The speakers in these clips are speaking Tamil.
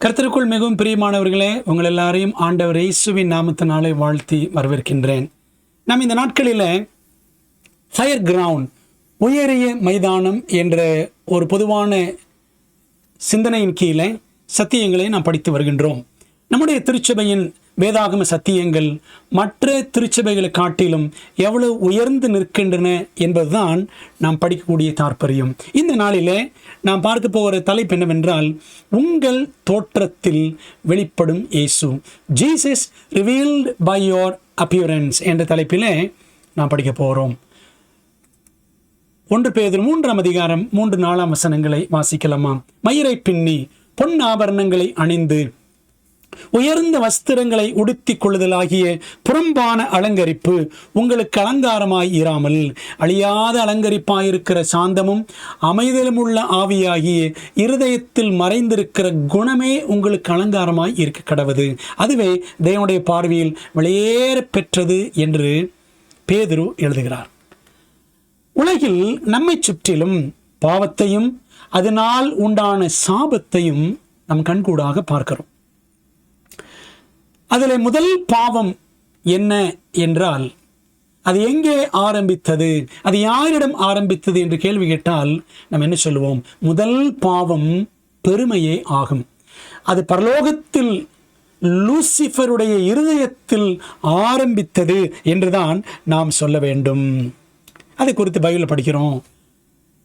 கர்த்தருக்குள் மிகவும் பிரியமானவர்களே, உங்கள் எல்லாரையும் ஆண்டவர் இயேசுவின் நாமத்தினாலே வாழ்த்தி வரவேற்கின்றேன். நாம் இந்த நாட்களில் ஹையர் கிரவுண்ட், உயரிய மைதானம் என்ற ஒரு பொதுவான சிந்தனையின் கீழே சத்தியங்களை நாம் படித்து வருகின்றோம். நம்முடைய திருச்சபையின் வேதாகம சத்தியங்கள் மற்ற திருச்சபைகளை காட்டிலும் எவ்வளவு உயர்ந்து நிற்கின்றன என்பதுதான் நாம் படிக்கக்கூடிய தாற்பயம். இந்த நாளிலே நாம் பார்க்க போகிற தலைப்பு என்னவென்றால், உங்கள் தோற்றத்தில் வெளிப்படும் இயேசு, Jesus revealed by your appearance என்ற தலைப்பிலே நாம் படிக்க போகிறோம். 1 பேதுரு 3ஆம் அதிகாரம் 3-4 வசனங்களை வாசிக்கலாமா? மயிரை பின்னி பொன் ஆபரணங்களை அணிந்து உயர்ந்த வஸ்திரங்களை உடுத்திக் கொள்ளுதலாகிய புறம்பான அலங்கரிப்பு உங்களுக்கு அலங்காரமாய் இராமல், அழியாத அலங்கரிப்பாயிருக்கிற சாந்தமும் அமைதலும் உள்ள ஆவியாகிய இருதயத்தில் மறைந்திருக்கிற குணமே உங்களுக்கு அலங்காரமாய் இருக்க கடவது. அதுவே தேவனுடைய பார்வையில் வெளியேற பெற்றது என்று பேதுரு எழுதுகிறார். உலகில் நம்மை சுற்றிலும் பாவத்தையும் அதனால் உண்டான சாபத்தையும் நம் கண்கூடாக பார்க்கிறோம். அதில் முதல் பாவம் என்ன என்றால், அது எங்கே ஆரம்பித்தது, அது யாரிடம் ஆரம்பித்தது என்று கேள்வி கேட்டால் நம்ம என்ன சொல்லுவோம்? முதல் பாவம் பெருமையே ஆகும். அது பரலோகத்தில் லூசிஃபருடைய இருதயத்தில் ஆரம்பித்தது என்றுதான் நாம் சொல்ல வேண்டும். அதை குறித்து பைபிளில் படிக்கிறோம்.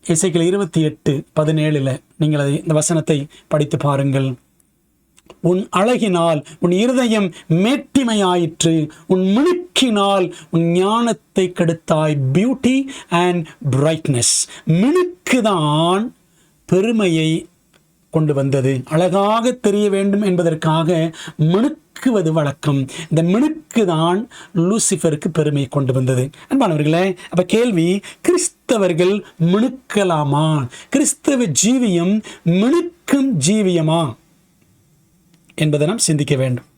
எசேக்கியேல் 28:17 நீங்கள் இந்த வசனத்தை படித்து பாருங்கள். உன் அழகினால் உன் இருதயம் மேட்டிமையாயிற்று, உன் மினுக்கினால் உன் ஞானத்தை கெடுத்தாய். Beauty and brightness. மினுக்குதான் பெருமையை கொண்டு வந்தது. அழகாக தெரிய வேண்டும் என்பதற்காக மினுக்குவது வழக்கம். இந்த மினுக்கு தான் லூசிஃபருக்கு பெருமை கொண்டு வந்தது. அன்பானவர்களே, அப்ப கேள்வி, கிறிஸ்தவர்கள் மினுக்கலாமா? கிறிஸ்தவ ஜீவியம் மினுக்கும் ஜீவியமா என்பதை நாம் சிந்திக்க வேண்டும்.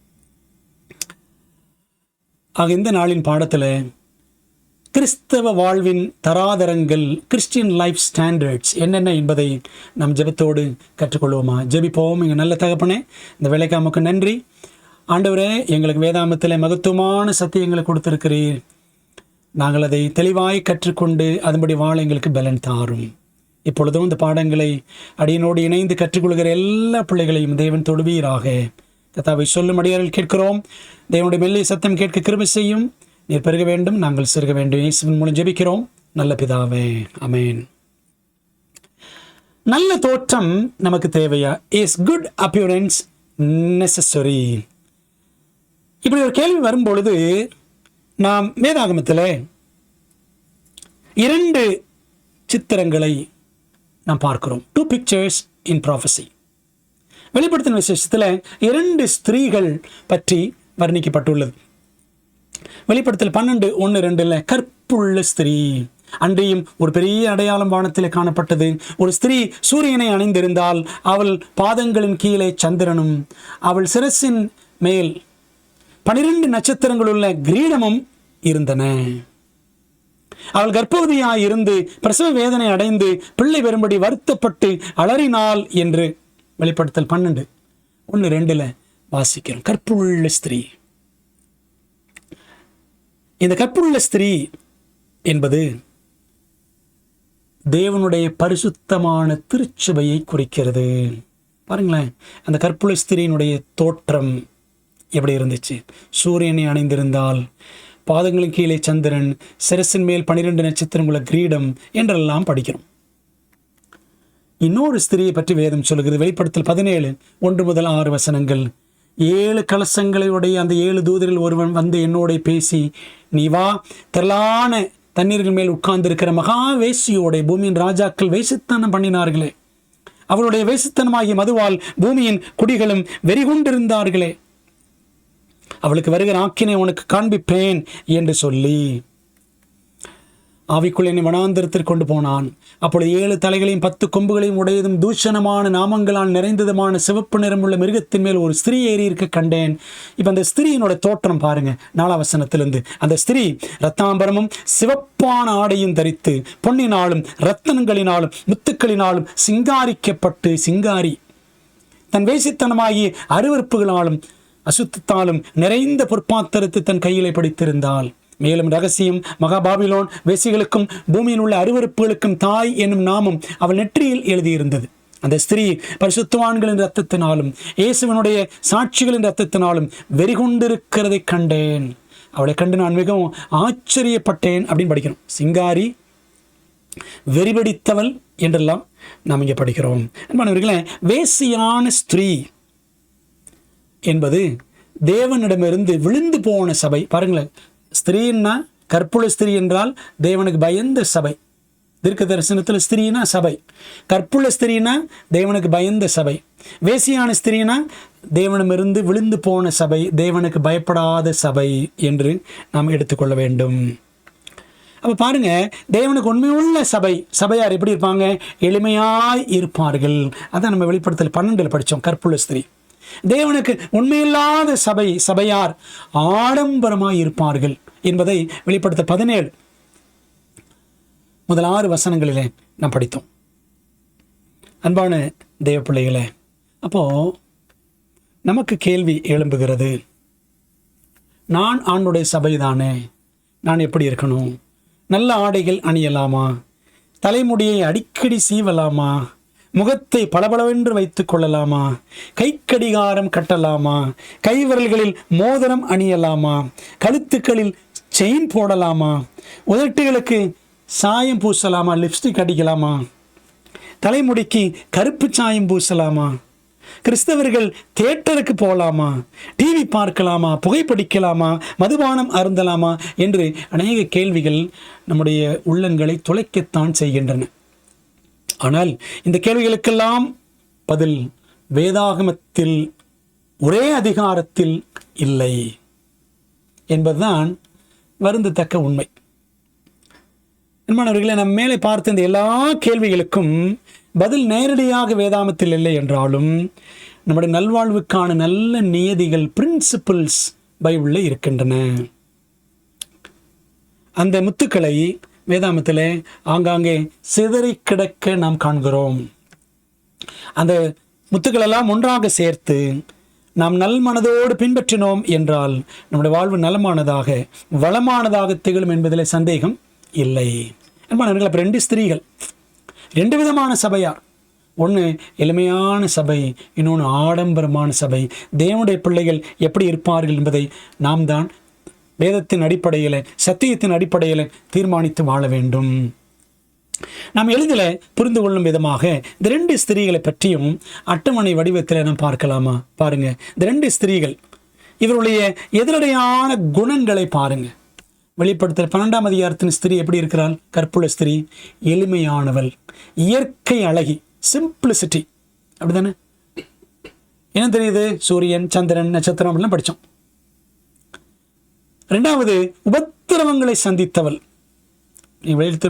ஆக இந்த நாளின் பாடத்தில் கிறிஸ்தவ வாழ்வின் தராதரங்கள், கிறிஸ்டியன் லைஃப் ஸ்டாண்டர்ட்ஸ் என்னென்ன என்பதை நாம் ஜெபத்தோடு கற்றுக்கொள்வோமா? ஜெபிப்போம். எங்கள் நல்ல தகப்பனே, இந்த வேலைக்காமக்கு நன்றி. ஆண்டவரே, எங்களுக்கு வேதாமத்தில் மகத்துவமான சத்தியங்களை கொடுத்திருக்கிறீர். நாங்கள் அதை தெளிவாய் கற்றுக்கொண்டு அதன்படி வாழ எங்களுக்கு பலன் தாரும். இப்பொழுதும் இந்த பாடங்களை அடியனோடு இணைந்து கற்றுக்கொள்கிற எல்லா பிள்ளைகளையும் தேவன் தொடுவீராக. கர்த்தாவை சொல்லும் அடியார்கள் கேட்கிறோம். தேவனுடைய மெல்லிய சத்தம் கேட்க கிருபை செய்யும். நீர் பெருக வேண்டும், நாங்கள் சிறுக வேண்டும். இயேசுவின் மூலம் ஜெபிக்கிறோம் நல்ல பிதாவே, ஆமென். நல்ல தோற்றம் நமக்கு தேவையா? Is good appearance necessary? இப்படி ஒரு கேள்வி வரும்பொழுது நாம் வேதாகமத்தில் 2 சித்திரங்களை நாம் பார்க்கிறோம். 2 pictures in prophecy. வெளிப்படுத்தின விசேஷத்தில் 2 ஸ்திரீகள் பற்றி வர்ணிக்கப்பட்டுள்ளது. வெளிப்படுத்தல் 12:1-2 கற்புள்ள ஸ்திரீ. அன்றையும் ஒரு பெரிய அடையாளம் வானத்தில் காணப்பட்டது. ஒரு ஸ்திரீ சூரியனை அணிந்திருந்தால் அவள் பாதங்களின் கீழே சந்திரனும் அவள் சிரசின் மேல் 12 நட்சத்திரங்களுள்ள கிரீடமும் இருந்தன. அவள் கர்ப்பவதியாய் இருந்து பிரசவ வேதனை அடைந்து பிள்ளை வரும்படி வருத்தப்பட்டு அலறினாள் என்று வெளிப்படுத்தல் 12:1-2 வாசிக்கிறோம். கற்புள்ள ஸ்திரீ. இந்த கற்புள்ள ஸ்திரீ என்பது தேவனுடைய பரிசுத்தமான திருச்சபையை குறிக்கிறது. பாருங்களேன், அந்த கற்புள்ள ஸ்திரீனுடைய தோற்றம் எப்படி இருந்துச்சு? சூரியனை அணிந்திருந்தால், பாதங்களின் கீழே சந்திரன், சிரசின் மேல் 12 நட்சத்திரங்குள்ள கிரீடம் என்றெல்லாம் படிக்கிறோம். இன்னொரு ஸ்திரியை பற்றி வேதம் சொல்லுகிறது. வெளிப்படுத்தல் 17:1-6 வசனங்கள். 7 கலசங்களை உடைய அந்த 7 தூதரில் ஒருவன் வந்து என்னோட பேசி, நீ வா, திரளான தண்ணீர்கள் மேல் உட்கார்ந்திருக்கிற மகா வேசியோட பூமியின் ராஜாக்கள் வேசித்தனம் பண்ணினார்களே, அவளுடைய வேசித்தனமாகிய மதுவால் பூமியின் குடிகளும் வெறிகொண்டிருந்தார்களே, அவளுக்கு வருகிற ஆக்கினை உனக்கு காண்பிப்பேன் என்று சொல்லி ஆவிக்குள் என்னை வனாந்திரத்திற்கு கொண்டு போனான். அப்பொழுது 7 தலைகளையும் 10 கொம்புகளையும் உடையதும் தூஷணமான நாமங்களால் நிறைந்ததுமான சிவப்பு நிறமுள்ள மிருகத்தின் மேல் ஒரு ஸ்திரீ ஏறி இருக்க கண்டேன். இப்போ அந்த ஸ்திரீயினோட தோற்றம் பாருங்க. 4ஆம் வசனத்திலிருந்து, அந்த ஸ்திரீ ரத்தாம்பரமும் சிவப்பான ஆடையும் தரித்து பொன்னினாலும் ரத்தனங்களினாலும் முத்துக்களினாலும் சிங்காரிக்கப்பட்டு, சிங்காரி தன் வேசித்தனமாகிய அருவருப்புகளாலும் அசுத்தத்தாலும் நிறைந்த பொற்பாத்திரத்தை தன் கையிலே பிடித்திருந்தாள். மேலும் ரகசியம், மகாபாபிலோன் வேசிகளுக்கும் பூமியில் உள்ள அருவருப்புகளுக்கும் தாய் என்னும் நாமம் அவள் நெற்றியில் எழுதியிருந்தது. அந்த ஸ்திரீ பரிசுத்தவான்களின் இரத்தத்தினாலும் இயேசுவனுடைய சாட்சிகளின் இரத்தத்தினாலும் வெறிகொண்டிருக்கிறதை கண்டேன். அவளை கண்டு நான் மிகவும் ஆச்சரியப்பட்டேன் அப்படின்னு படிக்கிறோம். சிங்காரி, வெறிபிடித்தவள் என்றெல்லாம் நாம் இங்கே படிக்கிறோம். அன்பானவர்களே, வேசியான ஸ்திரீ என்பது தேவனிடமிருந்து விழுந்து போன சபை. பாருங்களேன், ஸ்திரீன்னா கற்புள்ள ஸ்திரீ என்றால் தேவனுக்கு பயந்த சபை. தீர்க்க தரிசனத்தில் ஸ்திரீனா சபை, கற்புள்ள ஸ்திரீனா தேவனுக்கு பயந்த சபை. வேசியான ஸ்திரீனா தேவனிடமிருந்து விழுந்து போன சபை, தேவனுக்கு பயப்படாத சபை என்று நாம் எடுத்துக்கொள்ள வேண்டும். அப்போ பாருங்க, தேவனுக்கு உண்மையுள்ள சபையார் எப்படி இருப்பாங்க? எளிமையாய் இருப்பார்கள். அதான் நம்ம வெளிப்படுத்தல் 12 படித்தோம். கற்புள்ள ஸ்திரீ. தேவனுக்கு உண்மையில்லாத சபையார் ஆடம்பரமாய் இருப்பார்கள் என்பதை வெளிப்படுத்த 17 முதல் 6 வசனங்களிலே நாம் படித்தோம். அன்பான தேவ பிள்ளைகளே, அப்போ நமக்கு கேள்வி எழும்புகிறது, நான் ஆண்டுடைய சபைதானே, நான் எப்படி இருக்கணும்? நல்ல ஆடைகள் அணியலாமா? தலைமுடியை அடிக்கடி சீவலாமா? முகத்தை பளபளவென்று வைத்துக் கொள்ளலாமா? கைக்கடிகாரம் கட்டலாமா? கைவிரல்களில் மோதிரம் அணியலாமா? கழுத்துக்களில் செயின் போடலாமா? உதட்டுகளுக்கு சாயம் பூசலாமா? லிப்ஸ்டிக் அடிக்கலாமா? தலைமுடிக்கு கருப்பு சாயம் பூசலாமா? கிறிஸ்தவர்கள் தியேட்டருக்கு போகலாமா? டிவி பார்க்கலாமா? புகைப்பிடிக்கலாமா? மதுபானம் அருந்தலாமா? என்று அநேக கேள்விகள் நம்முடைய உள்ளங்களை துளைக்கத்தான் செய்கின்றன. ஆனால் இந்த கேள்விகளுக்கெல்லாம் பதில் வேதாகமத்தில் ஒரே அதிகாரத்தில் இல்லை என்பதுதான் வருந்தத்தக்க உண்மை. அன்பானவர்களே, நம் மேலே பார்த்த இந்த எல்லா கேள்விகளுக்கும் பதில் நேரடியாக வேதாகமத்தில் இல்லை என்றாலும் நம்முடைய நல்வாழ்வுக்கான நல்ல நியதிகள், பிரின்சிபிள்ஸ் பைபிளில் இருக்கின்றன. அந்த முத்துக்களை வேதாகமத்தில் ஆங்காங்கே சிதறி கிடக்க நாம் காண்கிறோம். அந்த முத்துக்களெல்லாம் ஒன்றாக சேர்த்து நாம் நல் மனதோடு பின்பற்றினோம் என்றால் நம்முடைய வாழ்வு நலமானதாக வளமானதாக திகழும் என்பதில் சந்தேகம் இல்லை. அன்பானவர்கள், அப்போ 2 ஸ்திரீகள், 2 விதமான சபையார். ஒன்று எளிமையான சபை, இன்னொன்று ஆடம்பரமான சபை. தேவனுடைய பிள்ளைகள் எப்படி இருப்பார்கள் என்பதை நாம் தான் வேதத்தின் அடிப்படையில், சத்தியத்தின் அடிப்படையில் தீர்மானித்து வாழ வேண்டும். நாம் எளிதில் புரிந்து கொள்ளும் விதமாக இந்த 2 ஸ்திரீகளை பற்றியும் அட்டவணை வடிவத்தில் நாம் பார்க்கலாமா? பாருங்க, இந்த 2 ஸ்திரீகள், இவருடைய எதிரடையான குணங்களை பாருங்க. வெளிப்படுத்தல் 12ஆம் அதிகாரத்தின் ஸ்திரீ எப்படி இருக்கிறாள்? கற்புள்ள ஸ்திரீ, எளிமையானவள், இயற்கை அழகி, சிம்பிளிசிட்டி. அப்படிதானே? என்ன தெரியுது? சூரியன், சந்திரன், நட்சத்திரம் அப்படிலாம் படித்தோம். 2வது, உபத்திரவங்களை சந்தித்தவள்.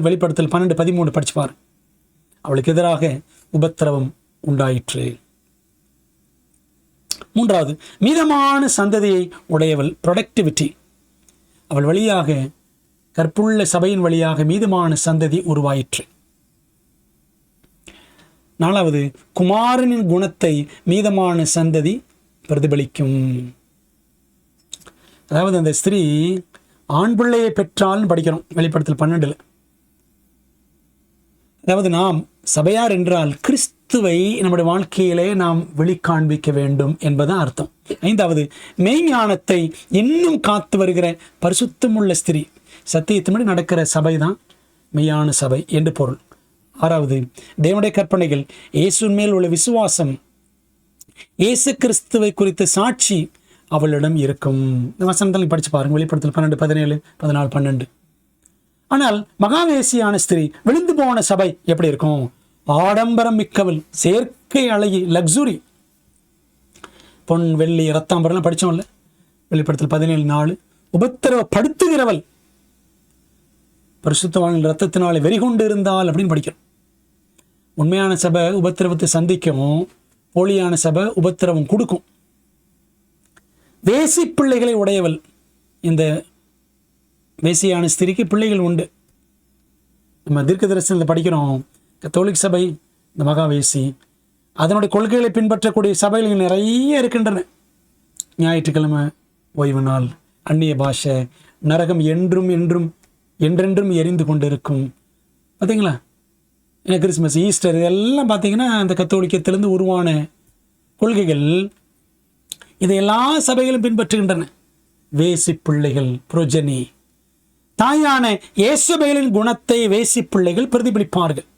வெளிப்படுத்தல் 12:13 படிச்சு பாரு. அவளுக்கு எதிராக உபத்திரவம் உண்டாயிற்று. 3வது, மீதமான சந்ததியை உடையவள், ப்ரொடக்டிவிட்டி. அவள் வழியாக, கற்புள்ள சபையின் வழியாக மீதமான சந்ததி உருவாயிற்று. 4வது, குமாரனின் குணத்தை மீதமான சந்ததி பிரதிபலிக்கும். அதாவது அந்த ஸ்திரீ ஆண் பிள்ளையை பெற்றால்னு படிக்கிறோம் வெளிப்படுத்தல் 12. அதாவது நாம் சபையார் என்றால் கிறிஸ்துவை நம்முடைய வாழ்க்கையிலே நாம் வெளிக்காண்பிக்க வேண்டும் என்பதுதான் அர்த்தம். 5வது, மெய்ஞானத்தை இன்னும் காத்து வருகிற பரிசுத்தமுள்ள ஸ்திரீ. சத்தியத்தின்படி நடக்கிற சபை தான் மெய்யான சபை என்று பொருள். 6வது, தேவனுடைய கற்பனைகள், இயேசுவின் மேல் உள்ள விசுவாசம், இயேசு கிறிஸ்துவை குறித்த சாட்சி அவளிடம் இருக்கும். இந்த வசனத்தில் படித்து பாருங்கள், வெளிப்படுத்தல் 12, 17, 14, 12. ஆனால் மகாவேசியான ஸ்திரீ, விழுந்து போன சபை எப்படி இருக்கும்? ஆடம்பரம் மிக்கவள், செயற்கை அழகி, லக்ஸுரி, பொன் வெள்ளி ரத்தாம்பரம் படித்தோம்ல வெளிப்படுத்தல் 17:4. உபத்திரவப்படுத்துகிறவள், பரிசுத்தவான்கள் ரத்தத்தினாலே வெறி கொண்டு இருந்தால் அப்படின்னு படிக்கிறோம். உண்மையான சபை உபத்திரவத்தை சந்திக்கும், போலியான சபை உபத்திரவம் கொடுக்கும். வேசி பிள்ளைகளை உடையவள். இந்த வேசியான ஸ்திரீக்கு பிள்ளைகள் உண்டு. நம்ம தீர்க்க தரிசனத்தில் படிக்கிறோம், கத்தோலிக் சபை இந்த மகாவேசி, அதனுடைய கொள்கைகளை பின்பற்றக்கூடிய சபைகள் நிறைய இருக்கின்றன. ஞாயிற்றுக்கிழமை ஓய்வு நாள், அந்நிய பாஷை, நரகம் என்றும் என்றும் என்றென்றும் எரிந்து கொண்டிருக்கும். பார்த்தீங்களா, கிறிஸ்மஸ், ஈஸ்டர் இதெல்லாம் பார்த்தீங்கன்னா அந்த கத்தோலிக்கத்திலிருந்து உருவான கொள்கைகள். இதை எல்லா சபைகளும் பின்பற்றுகின்றன. வேசி பிள்ளைகள் புரோஜனி, தாயான ஏசபேலின் குணத்தை வேசி பிள்ளைகள் பிரதிபலிப்பார்கள்.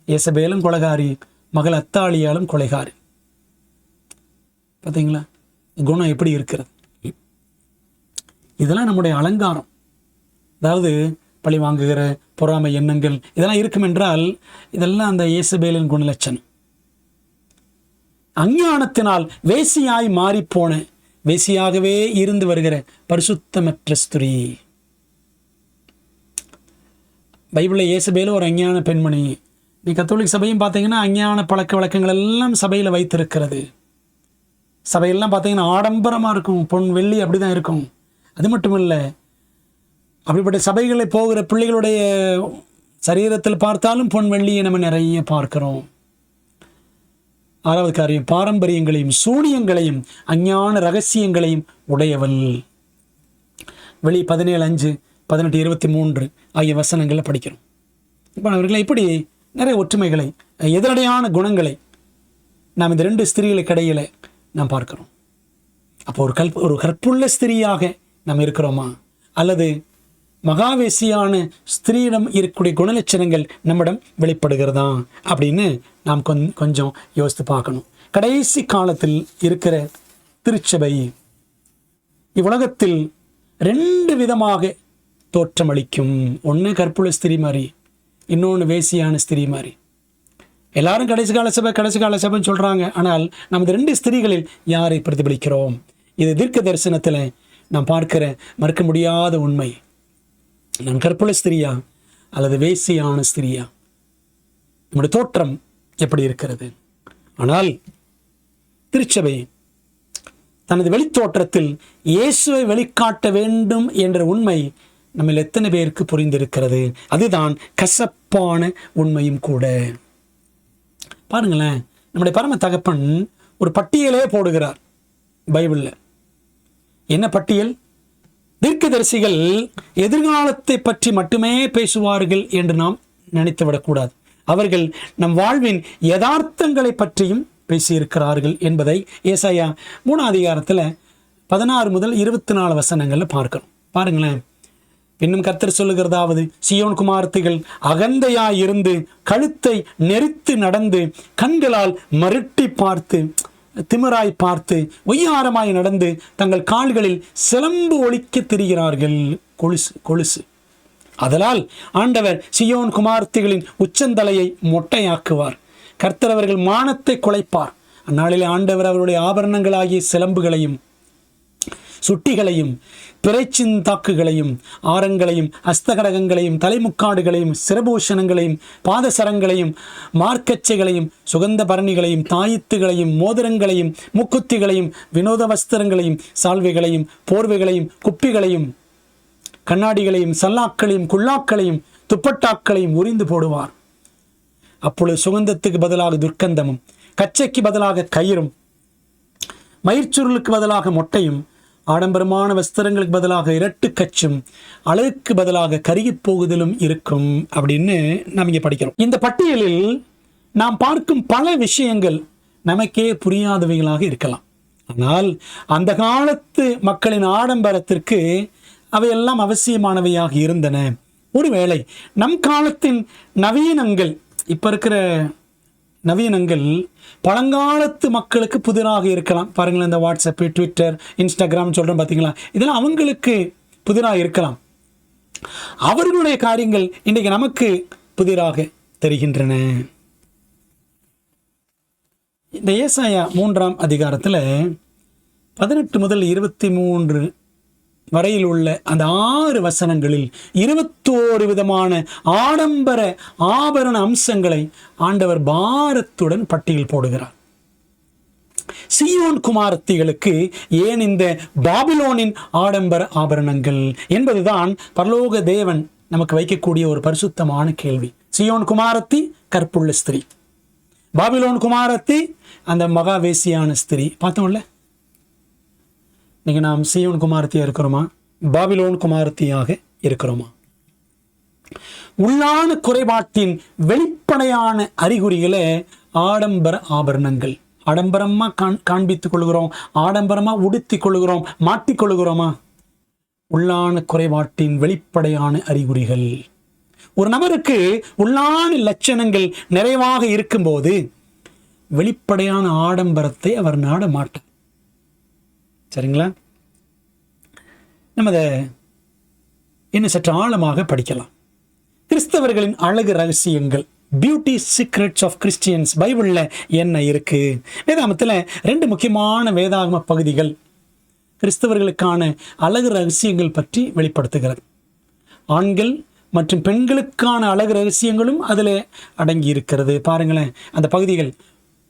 ஏசபேலும் கொலைகாரி, மகள் அத்தாளியாலும் கொலைகாரி. பார்த்தீங்களா குணம் எப்படி இருக்கிறது? இதெல்லாம் நம்முடைய அலங்காரம். அதாவது பழி வாங்குகிற பொறாமை எண்ணங்கள் இதெல்லாம் இருக்கும் என்றால் இதெல்லாம் அந்த ஏசபேலின் குணலட்சணம். அஞ்ஞானத்தினால் வேசியாய் மாறிப்போன, வேசியாகவே இருந்து வருகிற பரிசுத்தமற்ற ஸ்திரீ. பைபிளில் இயேசபேல் ஒரு அஞ்ஞான பெண்மணி. நீ கத்தோலிக் சபையும் பார்த்தீங்கன்னா அஞ்ஞான பழக்க வழக்கங்கள் எல்லாம் சபையில் வைத்திருக்கிறது. சபையெல்லாம் பார்த்தீங்கன்னா ஆடம்பரமாக இருக்கும், பொன் வெள்ளி அப்படி தான் இருக்கும். அது மட்டும் இல்லை, அப்படிப்பட்ட சபைகளை போகிற பிள்ளைகளுடைய சரீரத்தில் பார்த்தாலும் பொன் வெள்ளியை நம்ம நிறைய பார்க்கிறோம். 6வது காரியம், பாரம்பரியங்களையும் சூனியங்களையும் அஞ்ஞான ரகசியங்களையும் உடையவள். வெளி 17:5, 18:23 ஆகிய வசனங்களை படிக்கிறோம். இப்போ அவர்களை இப்படி நிறைய ஒற்றுமைகளை, எதிரடையான குணங்களை நாம் இந்த 2 ஸ்திரீகளுக்கு இடையில நாம் பார்க்கிறோம். அப்போ ஒரு கற்புள்ள ஸ்திரீயாக நாம் இருக்கிறோமா, அல்லது மகாவேசியான ஸ்திரீயிடம் இருக்கக்கூடிய குணலட்சணங்கள் நம்மிடம் வெளிப்படுகிறதா அப்படின்னு நாம் கொஞ்சம் யோசித்து பார்க்கணும். கடைசி காலத்தில் இருக்கிற திருச்சபை இவ்வுலகத்தில் 2 விதமாக தோற்றமளிக்கும். ஒன்று கற்புள்ள ஸ்திரீ மாதிரி, இன்னொன்று வேசியான ஸ்திரீ மாதிரி. எல்லாரும் கடைசி கால சபைன்னு சொல்கிறாங்க. ஆனால் நமது 2 ஸ்திரீகளில் யாரை பிரதிபலிக்கிறோம்? இது தீர்க்க தரிசனத்தில் நாம் பார்க்கிற மறுக்க முடியாத உண்மை. நான் கற்புள்ள ஸ்திரியா அல்லது வேசியான ஸ்திரியா? நம்முடைய தோற்றம் எப்படி இருக்கிறது? ஆனால் திருச்சபை தனது வெளித்தோற்றத்தில் இயேசுவை வெளிக்காட்ட வேண்டும் என்ற உண்மை நம்ம எத்தனை பேருக்கு புரிந்திருக்கிறது? அதுதான் கசப்பான உண்மையும் கூட. பாருங்களேன், நம்முடைய பரம தகப்பன் ஒரு பட்டியலே போடுகிறார் பைபிளில். என்ன பட்டியல்? தீர்க்கதரிசிகள் எதிர்காலத்தை பற்றி மட்டுமே பேசுவார்கள் என்று நாம் நினைத்துவிடக்கூடாது. அவர்கள் நம் வாழ்வின் யதார்த்தங்களை பற்றியும் பேசியிருக்கிறார்கள் என்பதை ஏசாயா 3 அதிகாரத்தில் 16 முதல் 24 வசனங்களில் பார்க்கிறோம். பாருங்களேன், இன்னும் கர்த்தர் சொல்லுகிறதாவது, சீயோன் குமாரத்திகள் அகந்தையாய் இருந்து கழுத்தை நெரித்து நடந்து கண்களால் மருட்டி பார்த்து திமிராய் பார்த்து ஒய்யாரமாய் நடந்து தங்கள் கால்களில் சிலம்பு ஒலிக்க திரிகிறார்கள். கொலுசு. அதனால் ஆண்டவர் சீயோன் குமாரத்திகளின் உச்சந்தலையை மொட்டையாக்குவார். கர்த்தர் அவர்கள் மானத்தை குலைப்பார். அந்நாளிலே ஆண்டவர் அவருடைய ஆபரணங்களாகிய சிலம்புகளையும் சுட்டிகளையும் பிறைச்சிந்தாக்குகளையும் ஆரங்களையும் அஸ்தகடகங்களையும் தலைமுக்காடுகளையும் சிரபூஷணங்களையும் பாதசரங்களையும் மார்க்கச்சைகளையும் சுகந்த பரணிகளையும் தாயித்துகளையும் மோதிரங்களையும் முக்குத்திகளையும் வினோத வஸ்திரங்களையும் சால்வைகளையும் போர்வைகளையும் குப்பிகளையும் கண்ணாடிகளையும் சல்லாக்களையும் குல்லாக்களையும் துப்பட்டாக்களையும் உரிந்து போடுவார். அப்பொழுது சுகந்தத்துக்கு பதிலாக துர்க்கந்தமும், கச்சைக்கு பதிலாக கயிறும், மயிர்ச்சுருளுக்கு பதிலாக மொட்டையும், ஆடம்பரமான வஸ்திரங்களுக்கு பதிலாக இரட்டு கச்சும், அழகுக்கு பதிலாக கருகி போகுதலும் இருக்கும் அப்படின்னு நாம் இங்கே படிக்கிறோம். இந்த பட்டியலில் நாம் பார்க்கும் பல விஷயங்கள் நமக்கே புரியாதவைகளாக இருக்கலாம். ஆனால் அந்த காலத்து மக்களின் ஆடம்பரத்திற்கு அவையெல்லாம் அவசியமானவையாக இருந்தன. ஒருவேளை நம் காலத்தின் நவீனங்கள், இப்போ இருக்கிற நவீனங்கள் பழங்காலத்து மக்களுக்கு புதிராக இருக்கலாம். பாருங்களேன், இந்த வாட்ஸ்அப்பு, ட்விட்டர், இன்ஸ்டாகிராம் சொல்கிறோம் பார்த்தீங்களா, இதெல்லாம் அவங்களுக்கு புதிராக இருக்கலாம். அவர்களுடைய காரியங்கள் இன்றைக்கு நமக்கு புதிராக தெரிகின்றன. இந்த ஏசாயா 3ஆம் அதிகாரத்தில் 18 முதல் 23 வரையில் உள்ள அந்த 6 வசனங்களில் 21 விதமான ஆடம்பர ஆபரண அம்சங்களை ஆண்டவர் பாரத்துடன் பட்டியல் போடுகிறார். சீயோன் குமாரத்திகளுக்கு ஏன் இந்த பாபிலோனின் ஆடம்பர ஆபரணங்கள் என்பதுதான் பரலோக தேவன் நமக்கு வைக்கக்கூடிய ஒரு பரிசுத்தமான கேள்வி. சீயோன் குமாரத்தி கற்புள்ள ஸ்திரீ, பாபிலோன் குமாரத்தி அந்த மகாவேசியான ஸ்திரீ. பார்த்தோம்ல, இன்னைக்கு நாம் சீயோன் குமாரத்தியாக இருக்கிறோமா, பாபிலோன் குமாரத்தியாக இருக்கிறோமா? உள்ளான குறைபாட்டின் வெளிப்படையான அறிகுறிகளை ஆடம்பர ஆபரணங்கள். ஆடம்பரமா காண்பித்துக் கொள்கிறோம், ஆடம்பரமா உடுத்திக் கொள்கிறோம், மாட்டிக்கொள்கிறோமா? உள்ளான குறைபாட்டின் வெளிப்படையான அறிகுறிகள். ஒரு நபருக்கு உள்ளான லட்சணங்கள் நிறைவாக இருக்கும்போது வெளிப்படையான ஆடம்பரத்தை அவர் நாட மாட்டார். சரிங்களா? நம்ம அதை இன்னும் சற்று ஆழமாக படிக்கலாம். கிறிஸ்தவர்களின் அழகு ரகசியங்கள், பியூட்டி சீக்ரெட்ஸ் ஆஃப் கிறிஸ்டியன்ஸ், பைபிளில் என்ன இருக்கு? வேதாகமத்தில் 2 முக்கியமான வேதாகம பகுதிகள் கிறிஸ்தவர்களுக்கான அழகு ரகசியங்கள் பற்றி வெளிப்படுத்துகிறது. ஆண்கள் மற்றும் பெண்களுக்கான அழகு ரகசியங்களும் அதில் அடங்கி இருக்கிறது. பாருங்களேன், அந்த பகுதிகள்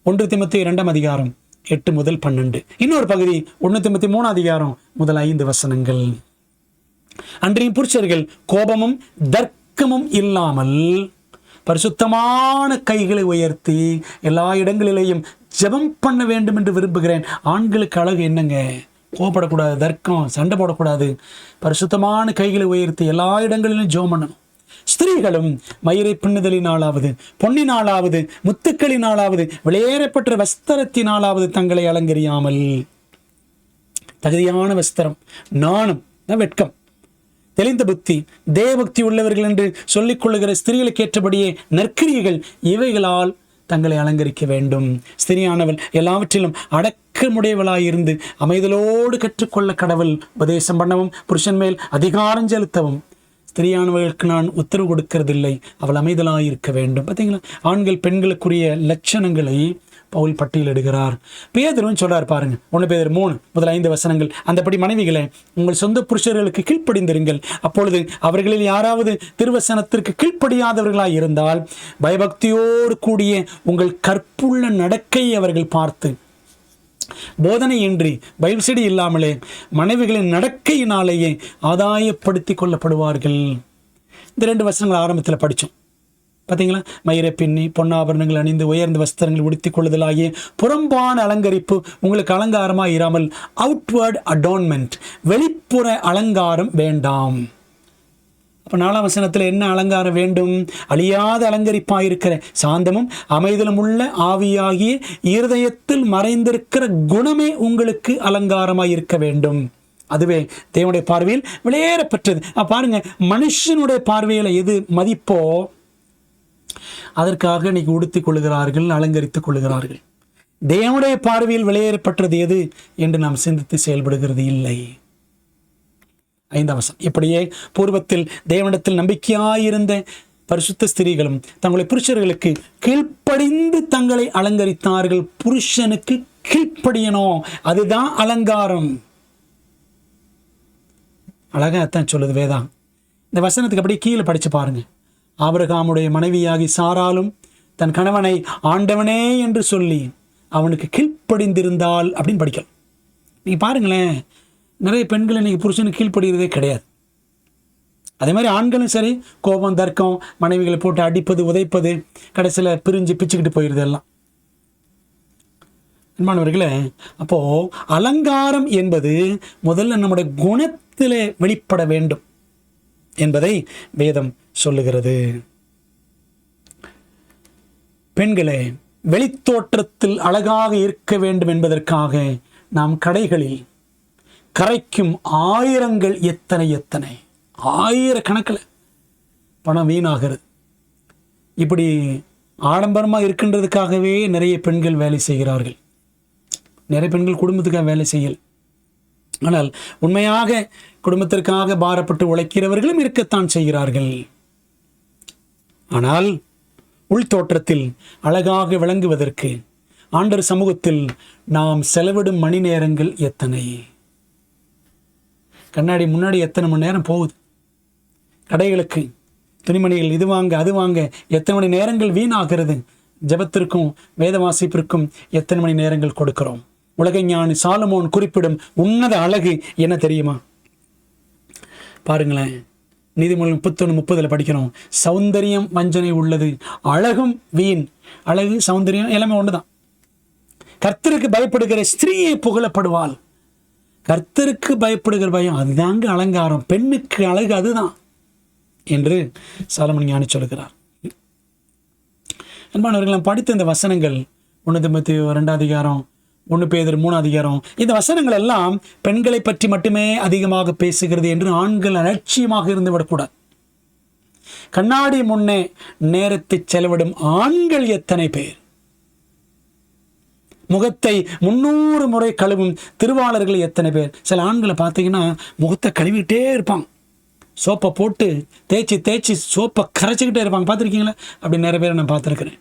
1 தீமோத்தேயு 2 அதிகாரம் 8 முதல் 12. இன்னொரு பகுதி 1 தீமோத்தேயு 3 அதிகாரம் முதல் 5 வசனங்கள். அன்றைய புருஷர்கள் கோபமும் தர்க்கமும் இல்லாமல் பரிசுத்தமான கைகளை உயர்த்தி எல்லா இடங்களிலேயும் ஜெபம் பண்ண வேண்டும் என்று விரும்புகிறேன். ஆண்களுக்கு அழகு என்னங்க? கோபப்படக்கூடாது, தர்க்கம், சண்டை போடக்கூடாது, பரிசுத்தமான கைகளை உயர்த்தி எல்லா இடங்களிலும் ஜெபம் பண்ணணும். ஸ்திரீகளும் மயிரை பின்னுதலினாலாவது, பொன்னினாலாவது, முத்துக்களினாலாவது, வெளியேறப்பட்ட வஸ்திரத்தினாலாவது தங்களை அலங்கரியாமல். தகுதியான வஸ்திரம், நாணம், வெட்கம், தெளிந்த புத்தி, தேவபக்தி உள்ளவர்கள் என்று சொல்லிக் கொள்ளுகிற ஸ்திரீகளுக்கு ஏற்றபடியே நற்கிரியைகள், இவைகளால் தங்களை அலங்கரிக்க வேண்டும். ஸ்திரியானவள் எல்லாவற்றிலும் அடக்கமுடையவளாயிருந்து அமைதலோடு கற்றுக்கொள்ள கடவுள் உபதேசம் பண்ணவும் புருஷன் மேல் அதிகாரம் செலுத்தவும். ஸ்திரியானவர்களுக்கு நான் உத்தரவு கொடுக்கறதில்லை, அவள் அமைதலாயிருக்க வேண்டும். பார்த்தீங்களா, ஆண்கள் பெண்களுக்குரிய லட்சணங்களை பவுல் பட்டியலிடுகிறார். பேதுருவும் சொல்றார் பாருங்க, 1 பேதுரு 3 முதல் 5 வசனங்கள். அந்தபடி மனைவிகளை உங்கள் சொந்த புருஷர்களுக்கு கீழ்ப்படிந்திருங்கள். அப்பொழுது அவர்களில் யாராவது திருவசனத்திற்கு கீழ்ப்படியாதவர்களாய் இருந்தால் பயபக்தியோடு கூடிய உங்கள் கற்புள்ள நடக்கை அவர்கள் பார்த்து போதனையின்றி பைபிள் ஸ்டடி இல்லாமலே மனைவிகளின் நடக்கையினாலேயே ஆதாயப்படுத்தி கொள்ளப்படுவார்கள். இந்த 2 வசனங்கள் ஆரம்பத்தில் படித்தோம். பார்த்தீங்களா, மயிரை பின்னி பொன்னாபரணங்கள் அணிந்து உயர்ந்த வஸ்திரங்கள் உடுத்திக் கொள்ளுதலாகிய புறம்பான அலங்கரிப்பு உங்களுக்கு அலங்காரமாக இராமல், அவுட்வர்ட் அடான்மெண்ட், வெளிப்புற அலங்காரம் வேண்டாம். அப்போ 4ஆம் வசனத்தில் என்ன அலங்காரம் வேண்டும்? அழியாத அலங்கரிப்பாயிருக்கிற சாந்தமும் அமைதலும் உள்ள ஆவியாகிய இருதயத்தில் மறைந்திருக்கிற குணமே உங்களுக்கு அலங்காரமாக இருக்க வேண்டும். அதுவே தேவனுடைய பார்வையில் வெளியேறப்பெற்றது. பாருங்க, மனுஷனுடைய பார்வையில் எது மதிப்போ அதற்காக இன்னைக்கு உடுத்திக் கொள்கிறார்கள், அலங்கரித்துக் கொள்கிறார்கள். தேவனுடைய பார்வையில் வெளியேறப்பட்டது எது என்று நாம் சிந்தித்து செயல்படுகிறது இல்லை. 5ஆம் வசனம், இப்படியே பூர்வத்தில் தேவனிடத்தில் நம்பிக்கையாயிருந்த பரிசுத்த ஸ்திரீகளும் தங்களுடைய புருஷர்களுக்கு கீழ்ப்படிந்து தங்களை அலங்கரித்தார்கள். புருஷனுக்கு கீழ்ப்படியணும், அதுதான் அலங்காரம். அழகாத்தான் சொல்லுது வேதம். இந்த வசனத்துக்கு அப்படியே கீழே படிச்சு பாருங்க. ஆபிரகாமுடைய மனைவியாகி சாராலும் தன் கணவனை ஆண்டவனே என்று சொல்லி அவனுக்கு கீழ்ப்படிந்திருந்தாள் அப்படின்னு படிக்கலாம். நீங்க பாருங்களேன், நிறைய பெண்கள் இன்னைக்கு புருஷனுக்கு கீழ்ப்படுகிறதே கிடையாது. அதே மாதிரி ஆண்களும் சரி, கோபம், தர்க்கம், மனைவிகளை போட்டு அடிப்பது, உதைப்பது, கடைசியில் பிரிஞ்சு பிச்சுக்கிட்டு போயிடுது எல்லாம். அன்பானவர்களே, அப்போ அலங்காரம் என்பது முதல்ல நம்முடைய குணத்திலே வெளிப்பட வேண்டும் என்பதை வேதம் சொல்லுகிறது. பெண்களே, வெளித்தோற்றத்தில் அழகாக இருக்க வேண்டும் என்பதற்காக நாம் கடைகளில் கரைக்கும் ஆயிரங்கள் எத்தனை எத்தனை ஆயிரக்கணக்கில் பணம் வீணாகிறது. இப்படி ஆடம்பரமாக இருக்கின்றதுக்காகவே நிறைய பெண்கள் வேலை செய்கிறார்கள். நிறைய பெண்கள் குடும்பத்துக்காக வேலை செய்யல, ஆனால் உண்மையாக குடும்பத்திற்காக பாரப்பட்டு உழைக்கிறவர்களும் இருக்கத்தான் செய்கிறார்கள். ஆனால் உள்தோற்றத்தில் அழகாக விளங்குவதற்கு ஆண்டவர் சமூகத்தில் நாம் செலவிடும் மணி நேரங்கள் எத்தனை? கண்ணாடி முன்னாடி எத்தனை மணி நேரம் போகுது? கடைகளுக்கு துணிமணிகள் இது வாங்க அது வாங்க எத்தனை மணி நேரங்கள் வீணாகிறது? ஜெபத்திற்கும் வேத வாசிப்பிற்கும் எத்தனை மணி நேரங்கள் கொடுக்கிறோம்? உலகஞானி சாலமோன் குறிப்பிடும் உன்னத அழகு என்ன தெரியுமா? பாருங்களேன், நீதிமொழிகள் 31:30 படிக்கிறோம். சௌந்தரியம் வஞ்சனை உள்ளது, அழகும் வீண், அழகு, சௌந்தரியம் எல்லாமே ஒன்றுதான். கர்த்தருக்கு பயப்படுகிற ஸ்திரீயை புகழப்படுவாள். கர்த்தருக்கு பயப்படுகிற பயம் அதுதாங்க அலங்காரம். பெண்ணுக்கு அழகு அதுதான் என்று சாலமன் ஞானி சொல்கிறார். அன்பானவர்கள், நாம் படித்த இந்த வசனங்கள் 1 தீமோத்தேயு 2 அதிகாரம், 1 பேதுரு 3 அதிகாரம், இந்த வசனங்கள் எல்லாம் பெண்களை பற்றி மட்டுமே அதிகமாக பேசுகிறது என்று ஆண்கள் அலட்சியமாக இருந்து விடக்கூடாது. கண்ணாடி முன்னே நேரத்தை செலவிடும் ஆண்கள் எத்தனை பேர், முகத்தை 300 முறை கழுவும் திருவாளர்கள் எத்தனை பேர். சில ஆண்களை பார்த்தீங்கன்னா முகத்தை கழுவிட்டே இருப்பாங்க, சோப்பை போட்டு தேய்ச்சி தேய்ச்சி சோப்பை கரைச்சிக்கிட்டே இருப்பாங்க. பார்த்துருக்கீங்களா? அப்படி நிறைய பேர் நான் பார்த்துருக்கிறேன்.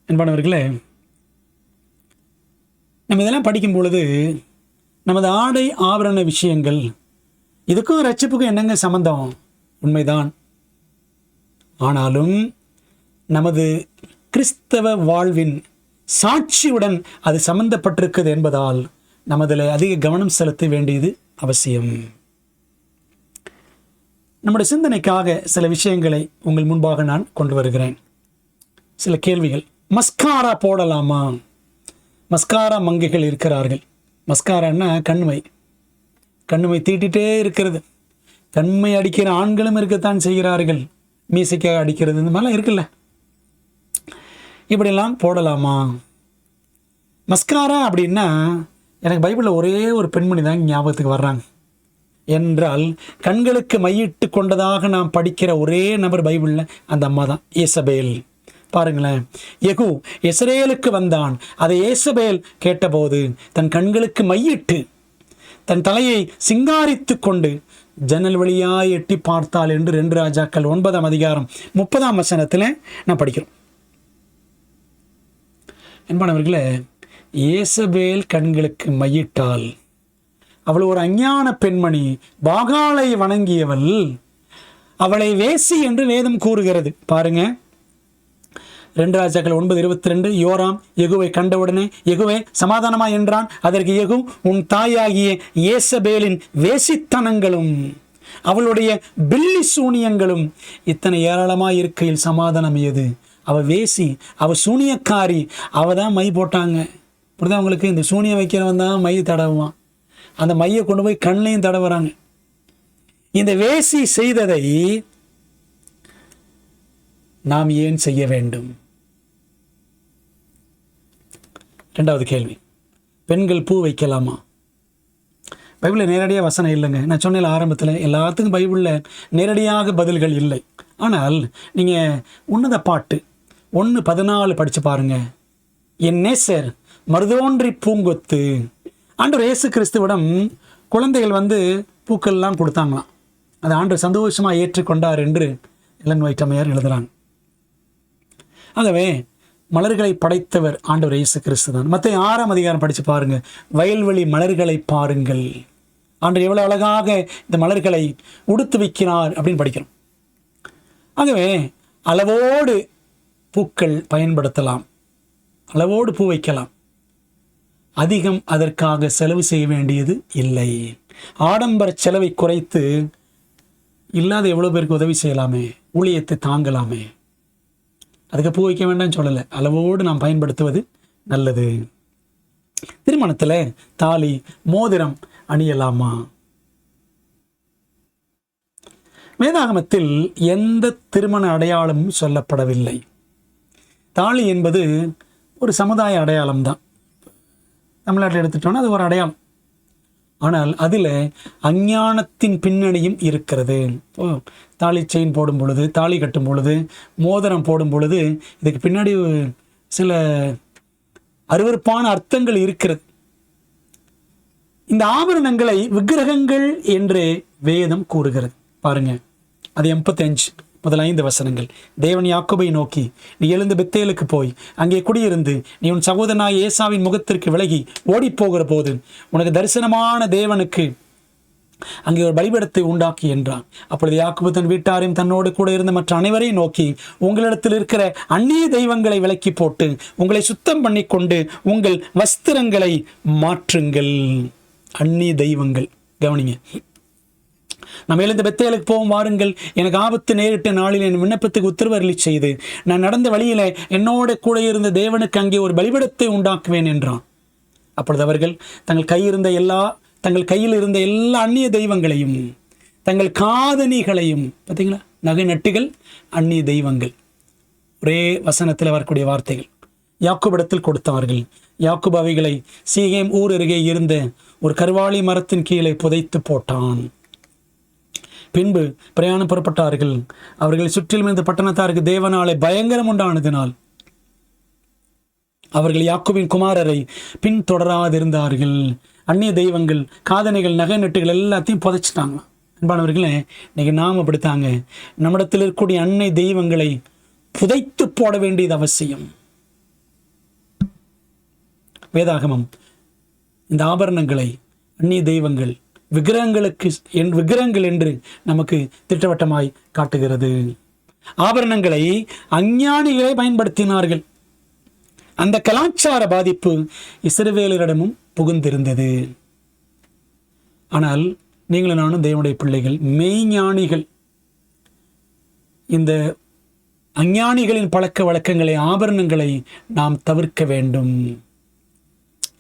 என்பானவர்களே, நம்ம இதெல்லாம் படிக்கும் பொழுது நமது ஆடை ஆபரண விஷயங்கள் இதுக்கும் ரட்சிப்புக்கும் என்னங்க சம்பந்தம்? உண்மைதான். ஆனாலும் நமது கிறிஸ்தவ வாழ்வின் சாட்சியுடன் அது சம்பந்தப்பட்டிருக்குது என்பதால் நமதில் அதிக கவனம் செலுத்த வேண்டியது அவசியம். நம்முடைய சிந்தனைக்காக சில விஷயங்களை உங்கள் முன்பாக நான் கொண்டு வருகிறேன். சில கேள்விகள். மஸ்காரா போடலாமா? மஸ்காரா மங்கைகள் இருக்கிறார்கள். மஸ்காரான்னா கண்மை, கண்மை தீட்டிகிட்டே இருக்கிறது. கண்மை அடிக்கிற ஆண்களும் இருக்கத்தான் செய்கிறார்கள். மீசைக்காக அடிக்கிறது, இந்த மாதிரிலாம் இருக்குல்ல. இப்படியெல்லாம் போடலாமா? மஸ்காரா அப்படின்னா எனக்கு பைபிளில் ஒரே ஒரு பெண்மணி தான் ஞாபகத்துக்கு வர்றாங்க. என்றால் கண்களுக்கு மையிட்டு கொண்டதாக நாம் படிக்கிற ஒரே நபர் பைபிளில் அந்த அம்மா தான், ஏசபேல். பாருங்களேன், யெகூ இஸ்ரேலுக்கு வந்தான். அதை ஏசபேல் கேட்டபோது தன் கண்களுக்கு மையிட்டு தன் தலையை சிங்காரித்து கொண்டு ஜன்னல் வழியாய் எட்டி பார்த்தாள் என்று 2 ராஜாக்கள் 9 அதிகாரம் 30 வசனத்தில் நான் படிக்கிறோம். என்பனவர்களே, ஏசபேல் கண்களுக்கு மையிட்டாள். அவள் ஒரு அஞ்ஞான பெண்மணி, பாகாலை வணங்கியவள். அவளை வேசி என்று வேதம் கூறுகிறது. பாருங்க, 2 ராஜாக்கள் 9:22. யோராம் யெகூவை கண்டவுடனே, யெகூவே சமாதானமா என்றான். அதற்கு யெகூ, உன் தாயாகிய ஏசபேலின் வேசித்தனங்களும் அவளுடைய பில்லி சூனியங்களும் இத்தனை ஏராளமாக இருக்கையில் சமாதானம் ஏது? அவ வேசி, அவ சூனியக்காரி, அவ தான் மை போட்டாங்க. இப்படிதான் அவங்களுக்கு இந்த சூனியம் வைக்கிறவன் தான் மை தடவுவான். அந்த மையை கொண்டு போய் கண்ணையும் தடவுறாங்க. இந்த வேசி செய்ததை நாம் ஏன் செய்ய வேண்டும்? 2வது கேள்வி, பெண்கள் பூ வைக்கலாமா? பைபிளில் நேரடியாக வசனம் இல்லைங்க. நான் சொன்னேன் ஆரம்பத்தில், எல்லாத்துக்கும் பைபிளில் நேரடியாக பதில்கள் இல்லை. ஆனால் நீங்கள் உன்னத பாட்டு 1:14 படித்து பாருங்கள். என் நேசர் மருதோன்றி பூங்கொத்து. ஆண்டவர் இயேசு கிறிஸ்துவிடம் குழந்தைகள் பூக்கள்லாம் கொடுத்தாங்களாம். அதை ஆண்டவர் சந்தோஷமாக ஏற்றுக்கொண்டார் என்று எலன் ஒயிட் அம்மையார் எழுதுகிறாங்க. ஆகவே மலர்களை படைத்தவர் ஆண்டவர் இயேசு கிறிஸ்து தான். மத்தேயு 6 அதிகாரம் படித்து பாருங்கள். வயல்வெளி மலர்களை பாருங்கள், ஆண்டவர் எவ்வளோ அழகாக இந்த மலர்களை உடுத்து வைக்கிறார் அப்படின்னு படிக்கிறோம். ஆகவே அளவோடு பூக்கள் பயன்படுத்தலாம், அளவோடு பூ வைக்கலாம். அதிகம் அதற்காக செலவு செய்ய வேண்டியது இல்லை. ஆடம்பர செலவை குறைத்து இல்லாத எவ்வளோ பேருக்கு உதவி செய்யலாமே, ஊழியத்தை தாங்கலாமே. அதுக்கு பூ வைக்க வேண்டாம்னு சொல்லலை, அளவோடு நாம் பயன்படுத்துவது நல்லது. திருமணத்தில் தாலி மோதிரம் அணியலாமா? வேதாகமத்தில் எந்த திருமண அடையாளமும் சொல்லப்படவில்லை. தாலி என்பது ஒரு சமுதாய அடையாளம் தான். தமிழ்நாட்டில் எடுத்துட்டோன்னா அது ஒரு அடையாளம். ஆனால் அதில் அஞ்ஞானத்தின் பின்னணியும் இருக்கிறது. தாலி செயின் போடும் பொழுது, தாலி கட்டும் பொழுது, மோதிரம் போடும் பொழுது இதுக்கு பின்னாடி சில அருவருப்பான அர்த்தங்கள் இருக்கிறது. இந்த ஆபரணங்களை விக்கிரகங்கள் என்று வேதம் கூறுகிறது. பாருங்க, அது 85 வசனங்கள். தேவன் யாக்கோபை நோக்கி, நீ எழுந்து பெத்தேலுக்கு போய் அங்கே குடியிருந்து நீ உன் சகோதரனாய் ஏசாவின் முகத்திற்கு விலகி ஓடிப்போகிற போது உனக்கு தரிசனமான தேவனுக்கு அங்கே ஒரு பலிபீடத்தை உண்டாக்கி என்றான். அப்பொழுது யாக்கோபு தன் வீட்டாரையும் தன்னோடு கூட இருந்த மற்ற அனைவரையும் நோக்கி, உங்களிடத்தில் இருக்கிற அந்நிய தெய்வங்களை விலக்கி போட்டு உங்களை சுத்தம் பண்ணி கொண்டு உங்கள் வஸ்திரங்களை மாற்றுங்கள். அந்நிய தெய்வங்கள், கவனிங்க, நம்ம எழுந்த பெத்தேலுக்கு போவோம் வாருங்கள், எனக்கு ஆபத்து நேரிட்ட நாளில் என் விண்ணப்பத்துக்கு உத்தரவருளி செய்து நான் நடந்த வழியில என்னோட கூட இருந்த தேவனுக்கு அங்கே ஒரு பலிபீடத்தை உண்டாக்குவேன் என்றான். அப்பொழுது அவர்கள் தங்கள் கையில் இருந்த எல்லா அந்நிய தெய்வங்களையும் தங்கள் காதணிகளையும், பார்த்தீங்களா, நகை நட்டுகள் அந்நிய தெய்வங்கள், ஒரே வசனத்தில் வரக்கூடிய வார்த்தைகள், யாக்கோபிடத்தில் கொடுத்தார்கள். யாக்கோபு அவைகளை சீகேம் ஊர் அருகே இருந்த ஒரு கருவாளி மரத்தின் கீழே புதைத்து போட்டான். பின்பு பிரயாணம் புறப்பட்டார்கள். அவர்கள் சுற்றிலும் இருந்த பட்டணத்தாருக்கு தேவனாலே பயங்கரம் உண்டானதினால் அவர்கள் யாக்கோபின் குமாரரை பின்தொடராதிருந்தார்கள். அந்நிய தெய்வங்கள், காதனைகள், நகை நட்டுகள் எல்லாத்தையும் புதைச்சிட்டாங்க. அன்பானவர்களே, இன்னைக்கு நாம் அப்படித்தாங்க. நம்மிடத்தில் இருக்கக்கூடிய அன்னை தெய்வங்களை புதைத்து போட வேண்டியது அவசியம். வேதாகமம் இந்த ஆபரணங்களை, அந்நிய தெய்வங்கள், விக்கிரகங்கள் என்று நமக்கு திட்டவட்டமாய் காட்டுகிறது. ஆபரணங்களை அஞ்ஞானிகளை பயன்படுத்தினார்கள். அந்த கலாச்சார பாதிப்பு இஸ்ரவேலரிடமும் புகுந்திருந்தது. ஆனால் நீங்களும் நானும் தேவனுடைய பிள்ளைகள், மெய்ஞானிகள். இந்த அஞ்ஞானிகளின் பழக்க வழக்கங்களை, ஆபரணங்களை நாம் தவிர்க்க வேண்டும்.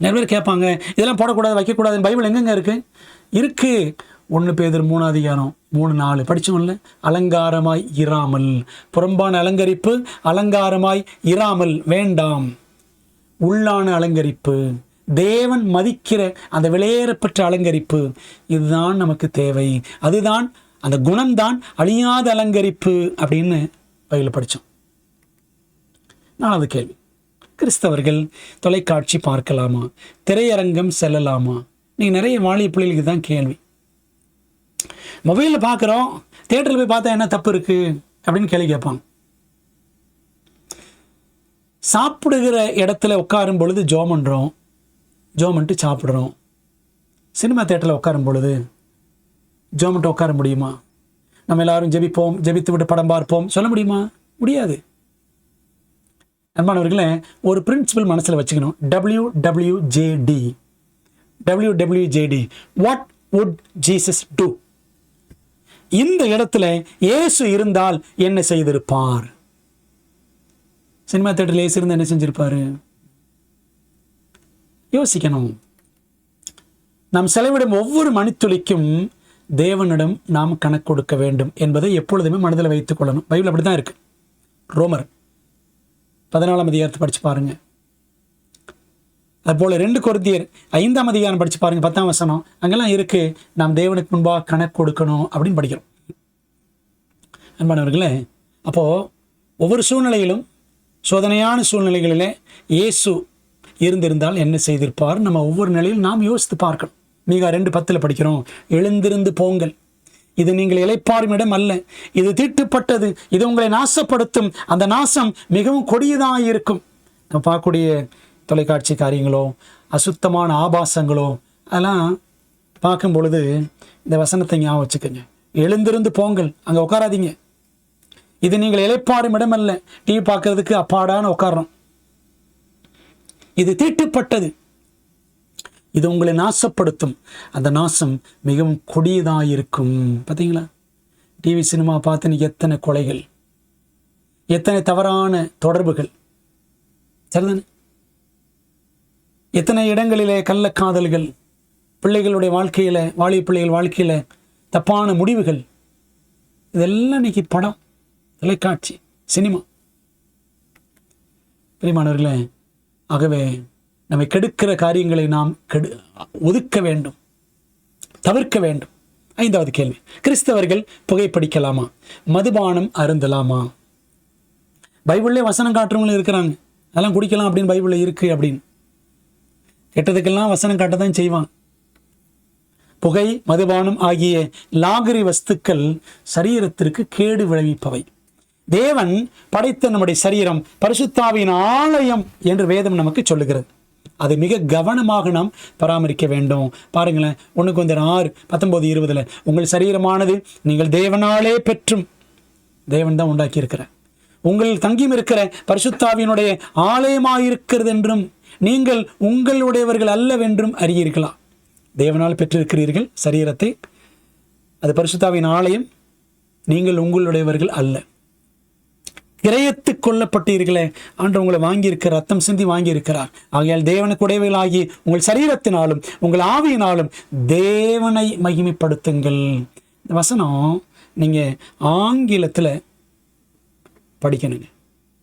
நிறைய பேர் கேட்பாங்க, இதெல்லாம் போடக்கூடாது, வைக்கக்கூடாது, பைபிள் எங்கெங்க இருக்கு? 1 பேதுரு 3:3-4 படிச்சோம்ல. அலங்காரமாய் இராமல், புறம்பான அலங்கரிப்பு அலங்காரமாய் இராமல் வேண்டாம். உள்ளான அலங்கரிப்பு, தேவன் மதிக்கிற அந்த விலையேறப்பட்ட அலங்கரிப்பு, இதுதான் நமக்கு தேவை. அதுதான், அந்த குணம்தான் அழியாத அலங்கரிப்பு அப்படின்னு பைபிள் படித்தோம். 4வது கேள்வி, கிறிஸ்தவர்கள் தொலைக்காட்சி பார்க்கலாமா? திரையரங்கம் செல்லலாமா? நீங்கள் நிறைய வாலிப பிள்ளைகளுக்கு தான் கேள்வி. மொபைலில் பார்க்குறோம், தியேட்டரில் போய் பார்த்தா என்ன தப்பு இருக்குது அப்படின்னு கேள்வி கேட்பாங்க. சாப்பிடுகிற இடத்துல உட்காரும் பொழுது ஜெபம் பண்ணுறோம், ஜெபம் பண்ணிட்டு சாப்பிட்றோம். சினிமா தியேட்டரில் உட்காரும் பொழுது ஜெபம் பண்ணிட்டு உட்கார முடியுமா? நம்ம எல்லாரும் ஜெபிப்போம், ஜெபித்து விட்டு படம் பார்ப்போம் சொல்ல முடியுமா? முடியாது. அன்பானவர்களே, ஒரு பிரின்சிபல் மனசில் வச்சுக்கணும். WWJD, what would Jesus two? இந்த இடத்துல இயேசு இருந்தால் என்ன செய்திருப்பார்? சினிமா தியேட்டரில் இயேசு இருந்தால் என்ன செஞ்சிருப்பாரு? யோசிக்கணும். நாம் செலவிடும் ஒவ்வொரு மணித்துளிக்கும் தேவனிடம் நாம் கணக்கு கொடுக்க வேண்டும் என்பதை எப்பொழுதுமே மனதில் வைத்துக் கொள்ளணும். பைபிள் அப்படி தான் இருக்கு. ரோமர் 14ஆம் அதிகாரத்தை படித்து பாருங்க. அதுபோல் 2 கொரிந்தியர் 5ஆம் அதிகாரம் படித்து பாருங்க, 10ஆம் வசனம். அங்கெல்லாம் இருக்கு, நாம் தேவனுக்கு முன்பாக கணக்கு கொடுக்கணும் அப்படின்னு படிக்கிறோம். அன்பானவர்களே, அப்போது ஒவ்வொரு சூழ்நிலையிலும், சோதனையான சூழ்நிலைகளிலே இயேசு இருந்திருந்தால் என்ன செய்திருப்பார்? நம்ம ஒவ்வொரு நிலையிலும் நாம் யோசித்து பார்க்கணும். மீகா 2:10 படிக்கிறோம், எழுந்திருந்து போங்கள், இது நீங்கள் இளைப்பாறும் இடம் அல்ல, இது தீட்டுப்பட்டது, இது உங்களை நாசப்படுத்தும், அந்த நாசம் மிகவும் கொடியதாக இருக்கும். நம்ம பார்க்கக்கூடிய தொலைக்காட்சி காரியங்களோ, அசுத்தமான ஆபாசங்களோ, அதெல்லாம் பார்க்கும் பொழுது இந்த வசனத்தை ஞாபகம் வச்சுக்கோங்க. எழுந்திருந்து போங்கள், அங்கே உட்காராதீங்க. இது நீங்கள் இளைப்பாறும் இடம் அல்ல. டிவி பார்க்கறதுக்கு அப்பாடான உட்காரோம். இது தீட்டுப்பட்டது, இது உங்களை நாசப்படுத்தும், அந்த நாசம் மிகவும் கொடியதாக இருக்கும். பார்த்தீங்களா, டிவி சினிமா பார்த்து எத்தனை கொலைகள், எத்தனை தவறான தொடர்புகள், சரிதானே? எத்தனை இடங்களிலே கள்ளக்காதல்கள், பிள்ளைகளுடைய வாழ்க்கையில், வாலிப பிள்ளைகள் வாழ்க்கையில் தப்பான முடிவுகள், இதெல்லாம் இன்னைக்கு படம், தொலைக்காட்சி, சினிமா. பிரியமானவர்களே, ஆகவே நம்மை கெடுக்கிற காரியங்களை நாம் ஒதுக்க வேண்டும், தவிர்க்க வேண்டும். 5வது கேள்வி, கிறிஸ்தவர்கள் புகைப்பிடிக்கலாமா? மதுபானம் அருந்தலாமா? பைபிள்லே வசனம் காட்டுறவங்களும் இருக்கிறாங்க, அதெல்லாம் குடிக்கலாம் அப்படின்னு பைபிளில் இருக்குது அப்படின்னு. கெட்டதுக்கெல்லாம் வசனம் காட்டத்தான் செய்வான். புகை, மதுபானம் ஆகிய லாகரி வஸ்துக்கள் சரீரத்திற்கு கேடு விளைவிப்பவை. தேவன் படைத்த நம்முடைய சரீரம் பரிசுத்தாவின் ஆலயம் என்று வேதம் நமக்கு சொல்லுகிறது. அதை மிக கவனமாக நாம் பராமரிக்க வேண்டும். பாருங்களேன், 1 கொரிந்தியர் 6:19-20 உங்கள் சரீரமானது நீங்கள் தேவனாலே பெற்றும், தேவன் தான் உண்டாக்கி இருக்கிறார், உங்கள் தங்கியும் இருக்கிற பரிசுத்தாவினுடைய ஆலயமாயிருக்கிறது என்றும் நீங்கள் உங்களுடையவர்கள் அல்லவென்றும் அறியீர்களா? தேவனால் பெற்றிருக்கிறீர்கள் சரீரத்தை, அது பரிசுத்தாவின் ஆலயம், நீங்கள் உங்களுடையவர்கள் அல்ல. கிரயத்து கொல்லப்பட்டீர்களே, ஆண்டு உங்களை வாங்கியிருக்கிற, ரத்தம் சிந்தி வாங்கியிருக்கிறார். ஆகையால் தேவனுக்கு உடையவர்களாகி உங்கள் சரீரத்தினாலும் உங்கள் ஆவியினாலும் தேவனை மகிமைப்படுத்துங்கள். இந்த வசனம் நீங்கள் ஆங்கிலத்தில் படிக்கணுங்க.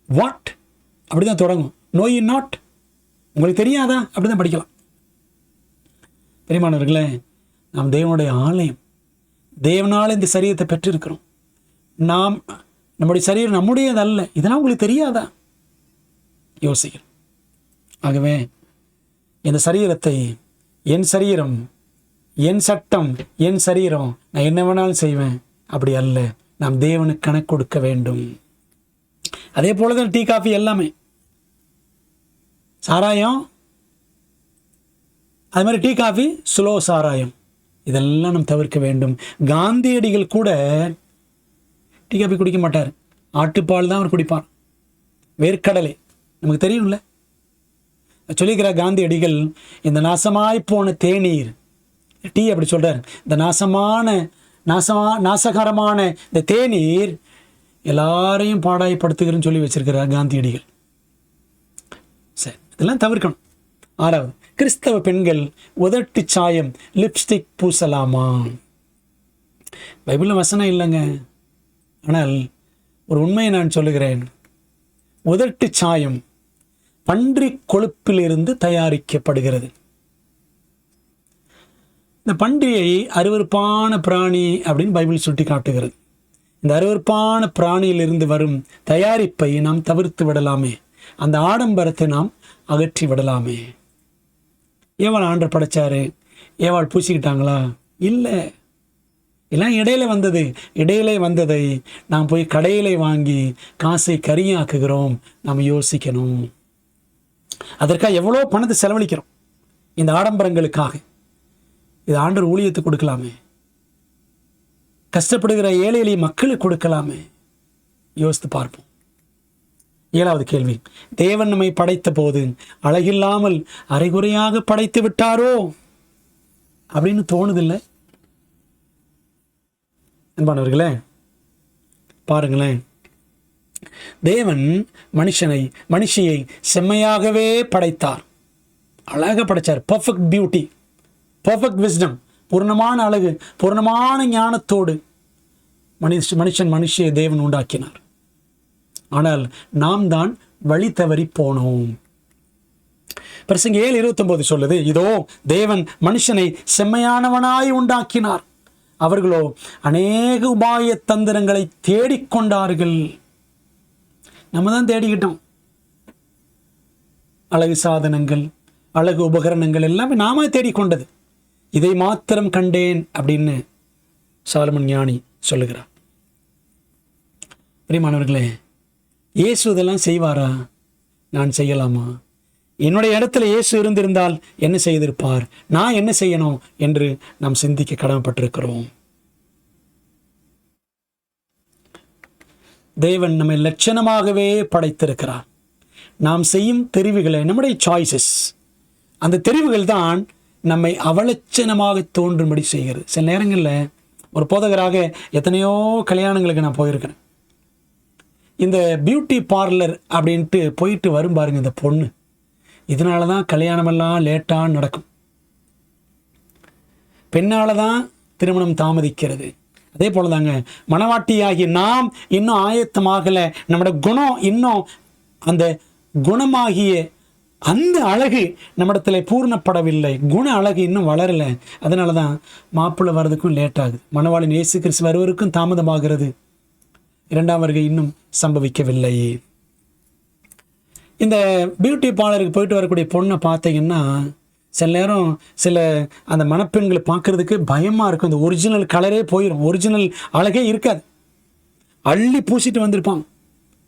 வாட் அப்படி தான் தொடங்கும். நோ யூ நாட், உங்களுக்கு தெரியாதா, அப்படி தான் படிக்கலாம். பிரியமானவர்களே, நாம் தேவனுடைய ஆலயம், தேவனால் இந்த சரீரத்தை பெற்றிருக்கிறோம். நம்முடைய சரீரம் நம்முடையது அல்ல. இதெல்லாம் உங்களுக்கு தெரியாதா? யோசிக்கிறோம். ஆகவே இந்த சரீரத்தை, என் சரீரம், என் சட்டம், என் சரீரம், நான் என்ன வேணாலும் செய்வேன், அப்படி அல்ல. நாம் தேவனுக்கு கணக்கு கொடுக்க வேண்டும். அதே போல தான் டீ காஃபி எல்லாமே. சாராயம் அது மாதிரி, டீ காஃபி ஸ்லோ சாராயம், இதெல்லாம் நம்ம தவிர்க்க வேண்டும். காந்தியடிகள் கூட டீ காஃபி குடிக்க மாட்டார். ஆட்டுப்பால் தான் அவர் குடிப்பார். வேர்க்கடலை நமக்கு தெரியும்ல. சொல்லிக்கிற காந்தியடிகள், இந்த நாசமாய் போன தேநீர், டீ அப்படி சொல்கிறார், இந்த நாசகரமான இந்த தேநீர் எல்லாரையும் பாடாயப்படுத்துகிறேன்னு சொல்லி வச்சிருக்கிறார் காந்தியடிகள். சரி, இதெல்லாம் தவிர்க்கணும். 6வது, கிறிஸ்தவ பெண்கள் உதட்டு சாயம், லிப்ஸ்டிக் பூசலாமா? பைபிளில் வசனம் இல்லைங்க. ஆனால் ஒரு உண்மையை நான் சொல்லுகிறேன். உதட்டு சாயம் பன்றி கொழுப்பிலிருந்து தயாரிக்கப்படுகிறது. இந்த பன்றியை அருவருப்பான பிராணி அப்படின்னு பைபிள் சுட்டி காட்டுகிறது. இந்த அருவருப்பான பிராணியிலிருந்து வரும் தயாரிப்பை நாம் தவிர்த்து விடலாமே. அந்த ஆடம்பரத்தை நாம் அகற்றி விடலாமே. ஏவாள் ஆண்டவர் படைச்சாரு, ஏவாள் பூசிக்கிட்டாங்களா? இல்லை. எல்லாம் இடையிலே வந்ததை நாம் போய் கடையிலே வாங்கி காசை கரியாக்குகிறோம். நாம் யோசிக்கணும். அதற்காக எவ்வளோ பணத்தை செலவழிக்கிறோம் இந்த ஆடம்பரங்களுக்காக. இது ஆண்டவர் ஊழியத்துக்கு கொடுக்கலாமே, கஷ்டப்படுகிற ஏழை எளிய மக்களுக்கு கொடுக்கலாமே. யோசித்து பார்ப்போம். 7வது கேள்வி, தேவன் நம்மை படைத்த போது அழகில்லாமல் அரைகுறையாக படைத்து விட்டாரோ அப்படின்னு தோணுதில்லை? அன்பானவர்களே, பாருங்களேன். தேவன் மனுஷியை செம்மையாகவே படைத்தார். அழகாக படைச்சார். பர்ஃபெக்ட் பியூட்டி, பர்ஃபெக்ட் விஸ்டம், பூர்ணமான அழகு, பூர்ணமான ஞானத்தோடு மனுஷியை தேவன் உண்டாக்கினார். ஆனால் நாம் தான் வழி தவறி போனோம். பிரசங்கி 7:29 சொல்லுது, இதோ தேவன் மனுஷனை செம்மையானவனாய் உண்டாக்கினார், அவர்களோ அநேக உபாய தந்திரங்களை தேடிக்கொண்டார்கள். நம்ம தான் தேடிக்கிட்டோம். அழகு சாதனங்கள், அழகு உபகரணங்கள் எல்லாமே நாம தேடிக்கொண்டது. இதை மாத்திரம் கண்டேன் அப்படின்னு சாலமன் ஞானி சொல்லுகிறார். பிரியமானவர்களே, இயேசு இதெல்லாம் செய்வாரா? நான் செய்யலாமா? என்னுடைய இடத்துல இயேசு இருந்திருந்தால் என்ன செய்திருப்பார்? நான் என்ன செய்யணும் என்று நாம் சிந்திக்க கடமைப்பட்டிருக்கிறோம். தேவன் நம்மை லட்சணமாகவே படைத்திருக்கிறார். நாம் செய்யும் தெரிவுகளை, நம்முடைய சாய்ஸஸ், அந்த தெரிவுகள் தான் நம்மை அவலட்சணமாக தோன்றும்படி செய்கிறது. சில நேரங்களில் ஒரு போதகராக எத்தனையோ கல்யாணங்களுக்கு நான் போயிருக்கிறேன். இந்த பியூட்டி பார்லர் அப்படின்ட்டு போயிட்டு வரும் பாருங்க இந்த பொண்ணு. இதனால தான் கல்யாணமெல்லாம் லேட்டாக நடக்கும். பெண்ணால் தான் திருமணம் தாமதிக்கிறது. அதே போல தாங்க மணவாட்டியாகி நாம் இன்னும் ஆயத்தமாகலை. நம்மளோட குணம் இன்னும், அந்த குணமாகிய அந்த அழகு நம்மிடத்தில் பூர்ணப்படவில்லை. குண அழகு இன்னும் வளரலை. அதனால தான் மாப்பிள்ளை வர்றதுக்கும் லேட் ஆகுது. மணவாளின் இயேசு கிறிஸ்து வருவதற்கும் தாமதமாகிறது. 2ஆம் வருகை இன்னும் சம்பவிக்கவில்லை. இந்த பியூட்டி பார்லருக்கு போயிட்டு வரக்கூடிய பொண்ணை பார்த்தீங்கன்னா சில நேரம் அந்த மணப்பெண்களை பார்க்கறதுக்கு பயமாக இருக்கும். இந்த ஒரிஜினல் கலரே போயிடும், ஒரிஜினல் அழகே இருக்காது. அள்ளி பூசிட்டு வந்திருப்பாங்க.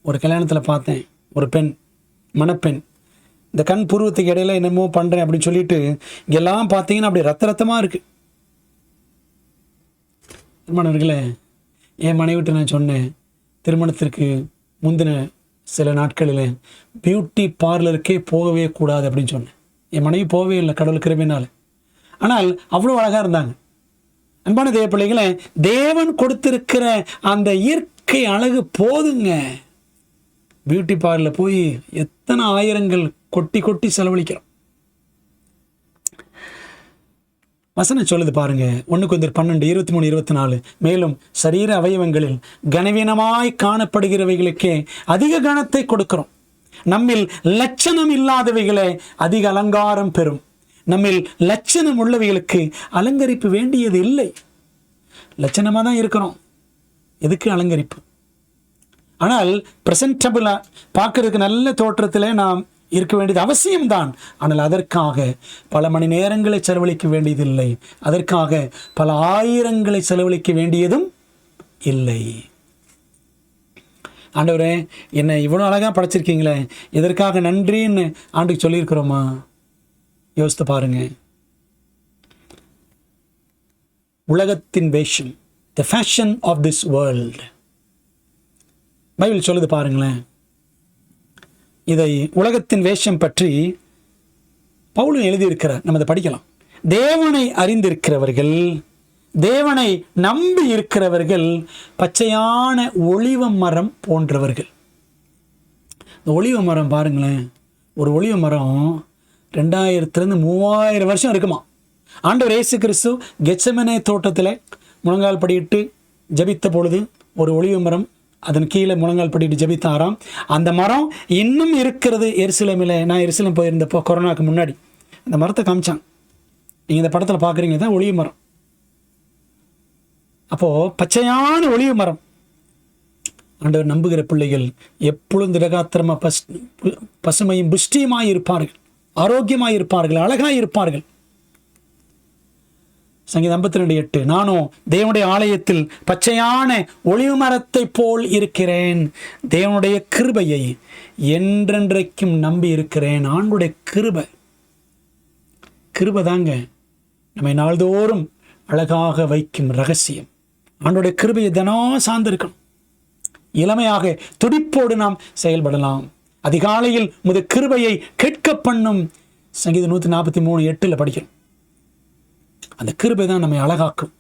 ஒரு கல்யாணத்தில் பார்த்தேன், ஒரு பெண், மணப்பெண், இந்த கண் புருவத்துக்கு இடையில என்னமோ பண்ணுறேன் அப்படின்னு சொல்லிட்டு இங்கெல்லாம் பார்த்தீங்கன்னா அப்படி ரத்தமாக இருக்குது. திருமணவர்களே, என் மனைவிட்டு நான் சொன்னேன், திருமணத்திற்கு முந்தின சில நாட்களில் பியூட்டி பார்லருக்கே போகவே கூடாது அப்படின்னு சொன்னேன். என் மனைவி போகவே இல்லை, கடவுள் கிருபையினால். ஆனால் அவ்வளோ அழகாக இருந்தாங்க. அன்பான தேவ பிள்ளைகளே, தேவன் கொடுத்திருக்கிற அந்த இயற்கை அழகு போதுங்க. பியூட்டி பார்லர் போய் எத்தனை ஆயிரங்கள் கொட்டி கொட்டி செலவழிக்கிறோம். வசனம் சொல்லுது பாருங்க, 1 Corinthians 12, 23, 24. மேலும் சரீர அவயவங்களில் கனவீனமாய் காணப்படுகிறவைகளுக்கே அதிக கனத்தை கொடுக்கிறோம். நம்மில் லட்சணம் இல்லாதவைகளே அதிக அலங்காரம் பெறும். நம்மில் லட்சணம் உள்ளவைகளுக்கு அலங்கரிப்பு வேண்டியது இல்லை. லட்சணமாக தான் இருக்கிறோம், எதுக்கு அலங்கரிப்பு? ஆனால் ப்ரெசன்டபிளாக பார்க்கறதுக்கு நல்ல தோற்றத்தில் நாம் இருக்க வேண்டியது அவசியம்தான். ஆனால் அதற்காக பல மணி நேரங்களை செலவழிக்க வேண்டியதில்லை. அதற்காக பல ஆயிரங்களை செலவழிக்க வேண்டியதும் இல்லை. ஆண்டவரே, என்னை இவ்வளோ அழகாக படைச்சிருக்கீங்களே, இதற்காக நன்றின்னு ஆண்டுக்கு சொல்லியிருக்கிறோமா? யோசித்து பாருங்க. உலகத்தின் வேஷம், the fashion of this world, Bible சொல்லுது பாருங்களேன். இதை உலகத்தின் வேஷம் பற்றி பவுலும் எழுதியிருக்கிறார், நம்ம அதை படிக்கலாம். தேவனை அறிந்திருக்கிறவர்கள், தேவனை நம்பி இருக்கிறவர்கள் பச்சையான ஒலிவ மரம் போன்றவர்கள். இந்த ஒலிவ மரம் பாருங்களேன், ஒரு ஒலிவ மரம் 2000 3000 வருஷம் இருக்குமா. ஆண்டவர் இயேசு கிறிஸ்து கெத்செமனே தோட்டத்தில் முழங்கால் படியிட்டு ஜபித்த பொழுது ஒரு ஒலிவ மரம் அதன் கீழே முழங்கால் படிட்டு ஜபித்தாராம். அந்த மரம் இன்னும் இருக்கிறது எருசலேமில். நான் எருசலேம் போயிருந்தப்போ கொரோனாவுக்கு முன்னாடி அந்த மரத்தை காமிச்சாங்க. நீங்கள் இந்த படத்தில் பார்க்குறீங்க, தான் ஒலிவ மரம். அப்போது பச்சையான ஒலிவ மரம். ஆண்டவர் நம்புகிற பிள்ளைகள் எப்பொழுதும் திடகாத்திரமாக பசுமையும் புஷ்டியுமாய் இருப்பார்கள், ஆரோக்கியமாய் இருப்பார்கள், அழகாய் இருப்பார்கள். சங்கீதம் 52:8, நானோ தேவனுடைய ஆலயத்தில் பச்சையான ஒலிவ மரத்தை போல் இருக்கிறேன், தேவனுடைய கிருபையை என்றென்றைக்கும் நம்பி இருக்கிறேன். ஆண்டுடைய கிருபை தாங்க நம்மை நாள்தோறும் அழகாக வைக்கும் ரகசியம். ஆண்டுடைய கிருபையை தினம் சார்ந்திருக்கணும். இளமையாக துடிப்போடு நாம் செயல்படலாம். அதிகாலையில் முத கிருபையை கேட்க பண்ணும். சங்கீதம் 143:8 படிக்கிறோம். அந்த கிருபை தான் நம்மை அழகாக்கும்.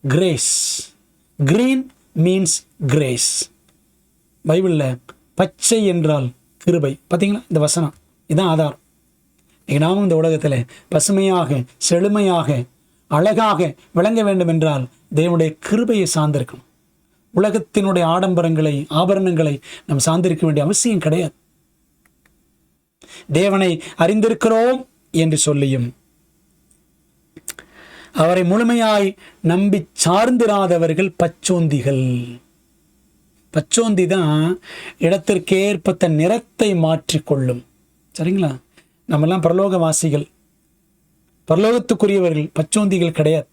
Grace, green means grace. பைபிளில் பச்சை என்றால் கிருபை. பார்த்தீங்களா, இந்த வசனம் இதுதான் ஆதாரம். நாமும் இந்த உலகத்தில் பசுமையாக, செழுமையாக, அழகாக விளங்க வேண்டும் என்றால் தேவனுடைய கிருபையை சார்ந்திருக்கணும். உலகத்தினுடைய ஆடம்பரங்களை, ஆபரணங்களை நாம் சார்ந்திருக்க வேண்டிய அவசியம் கிடையாது. தேவனை அறிந்திருக்கிறோம் என்று சொல்லியும் அவரை முழுமையாய் நம்பி சார்ந்திராதவர்கள் பச்சோந்திகள். பச்சோந்தி தான் இடத்திற்கேற்ப தன் நிறத்தை மாற்றிக்கொள்ளும். சரிங்களா? நம்மெல்லாம் பரலோகவாசிகள், பரலோகத்துக்குரியவர்கள், பச்சோந்திகள் கிடையாது.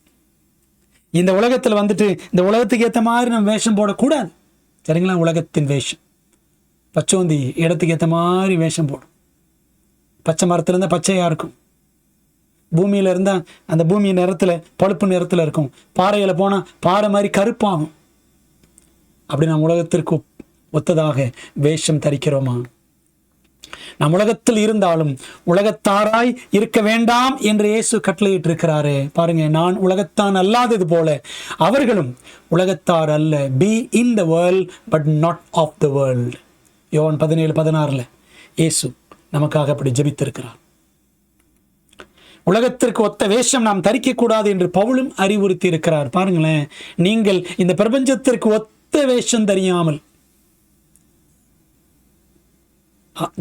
இந்த உலகத்தில் வந்துட்டு இந்த உலகத்துக்கு ஏற்ற மாதிரி நம்ம வேஷம் போடக்கூடாது. சரிங்களா? உலகத்தின் வேஷம். பச்சோந்தி இடத்துக்கு ஏற்ற மாதிரி வேஷம் போடும். பச்சை மரத்தில் இருந்தால் பச்சையாக இருக்கும், பூமியில் இருந்தால் அந்த பூமி நிறத்தில் பழுப்பு நிறத்தில் இருக்கும், பாறையில் போனால் பாறை மாதிரி கருப்பாகும். அப்படி நாம் உலகத்திற்கு ஒத்ததாக வேஷம் தரிக்கிறோமா? நாம் உலகத்தில் இருந்தாலும் உலகத்தாராய் இருக்க வேண்டாம் என்று இயேசு கட்டளையிட்டு இருக்கிறாரு. பாருங்க, நான் உலகத்தான் அல்லாதது போல அவர்களும் உலகத்தார் அல்ல. Be in the world but not of the world. யோவான் 17:16 இயேசு நமக்காக அப்படி ஜெபித்திருக்கிறார். உலகத்திற்கு ஒத்த வேஷம் நாம் தரிக்கக்கூடாது என்று பவுலும் அறிவுறுத்தி இருக்கிறார். பாருங்களேன், நீங்கள் இந்த பிரபஞ்சத்திற்கு ஒத்த வேஷம் தெரியாமல்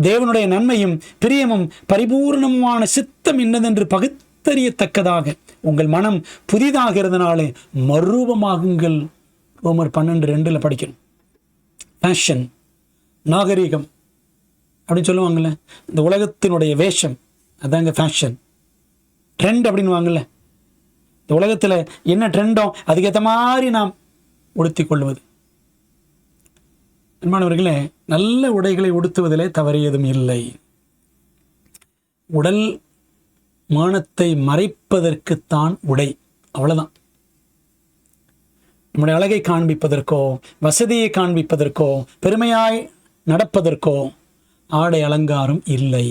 தேவனுடைய நன்மையும் பிரியமும் பரிபூர்ணமான சித்தம் என்னதென்று பகுத்தறியத்தக்கதாக உங்கள் மனம் புதிதாகிறதுனாலே மறுரூபமாகுங்கள். ரோமர் 12:2 படிக்கணும். ஃபேஷன், நாகரீகம் அப்படின்னு சொல்லுவாங்கள்ல, இந்த உலகத்தினுடைய வேஷம் அதாங்க ஃபேஷன். ட்ரெண்ட் அப்படின்னு வாங்கல, இந்த உலகத்தில் என்ன ட்ரெண்டோ அதுக்கேற்ற மாதிரி நாம் உடுத்தி கொள்வது. அன்பானவர்களே, நல்ல உடைகளை உடுத்துவதிலே தவறியதும் இல்லை. உடல் மானத்தை மறைப்பதற்குத்தான் உடை, அவ்வளவுதான். நம்முடைய அழகை காண்பிப்பதற்கோ, வசதியை காண்பிப்பதற்கோ, பெருமையாய் நடப்பதற்கோ ஆடை அலங்காரம் இல்லை.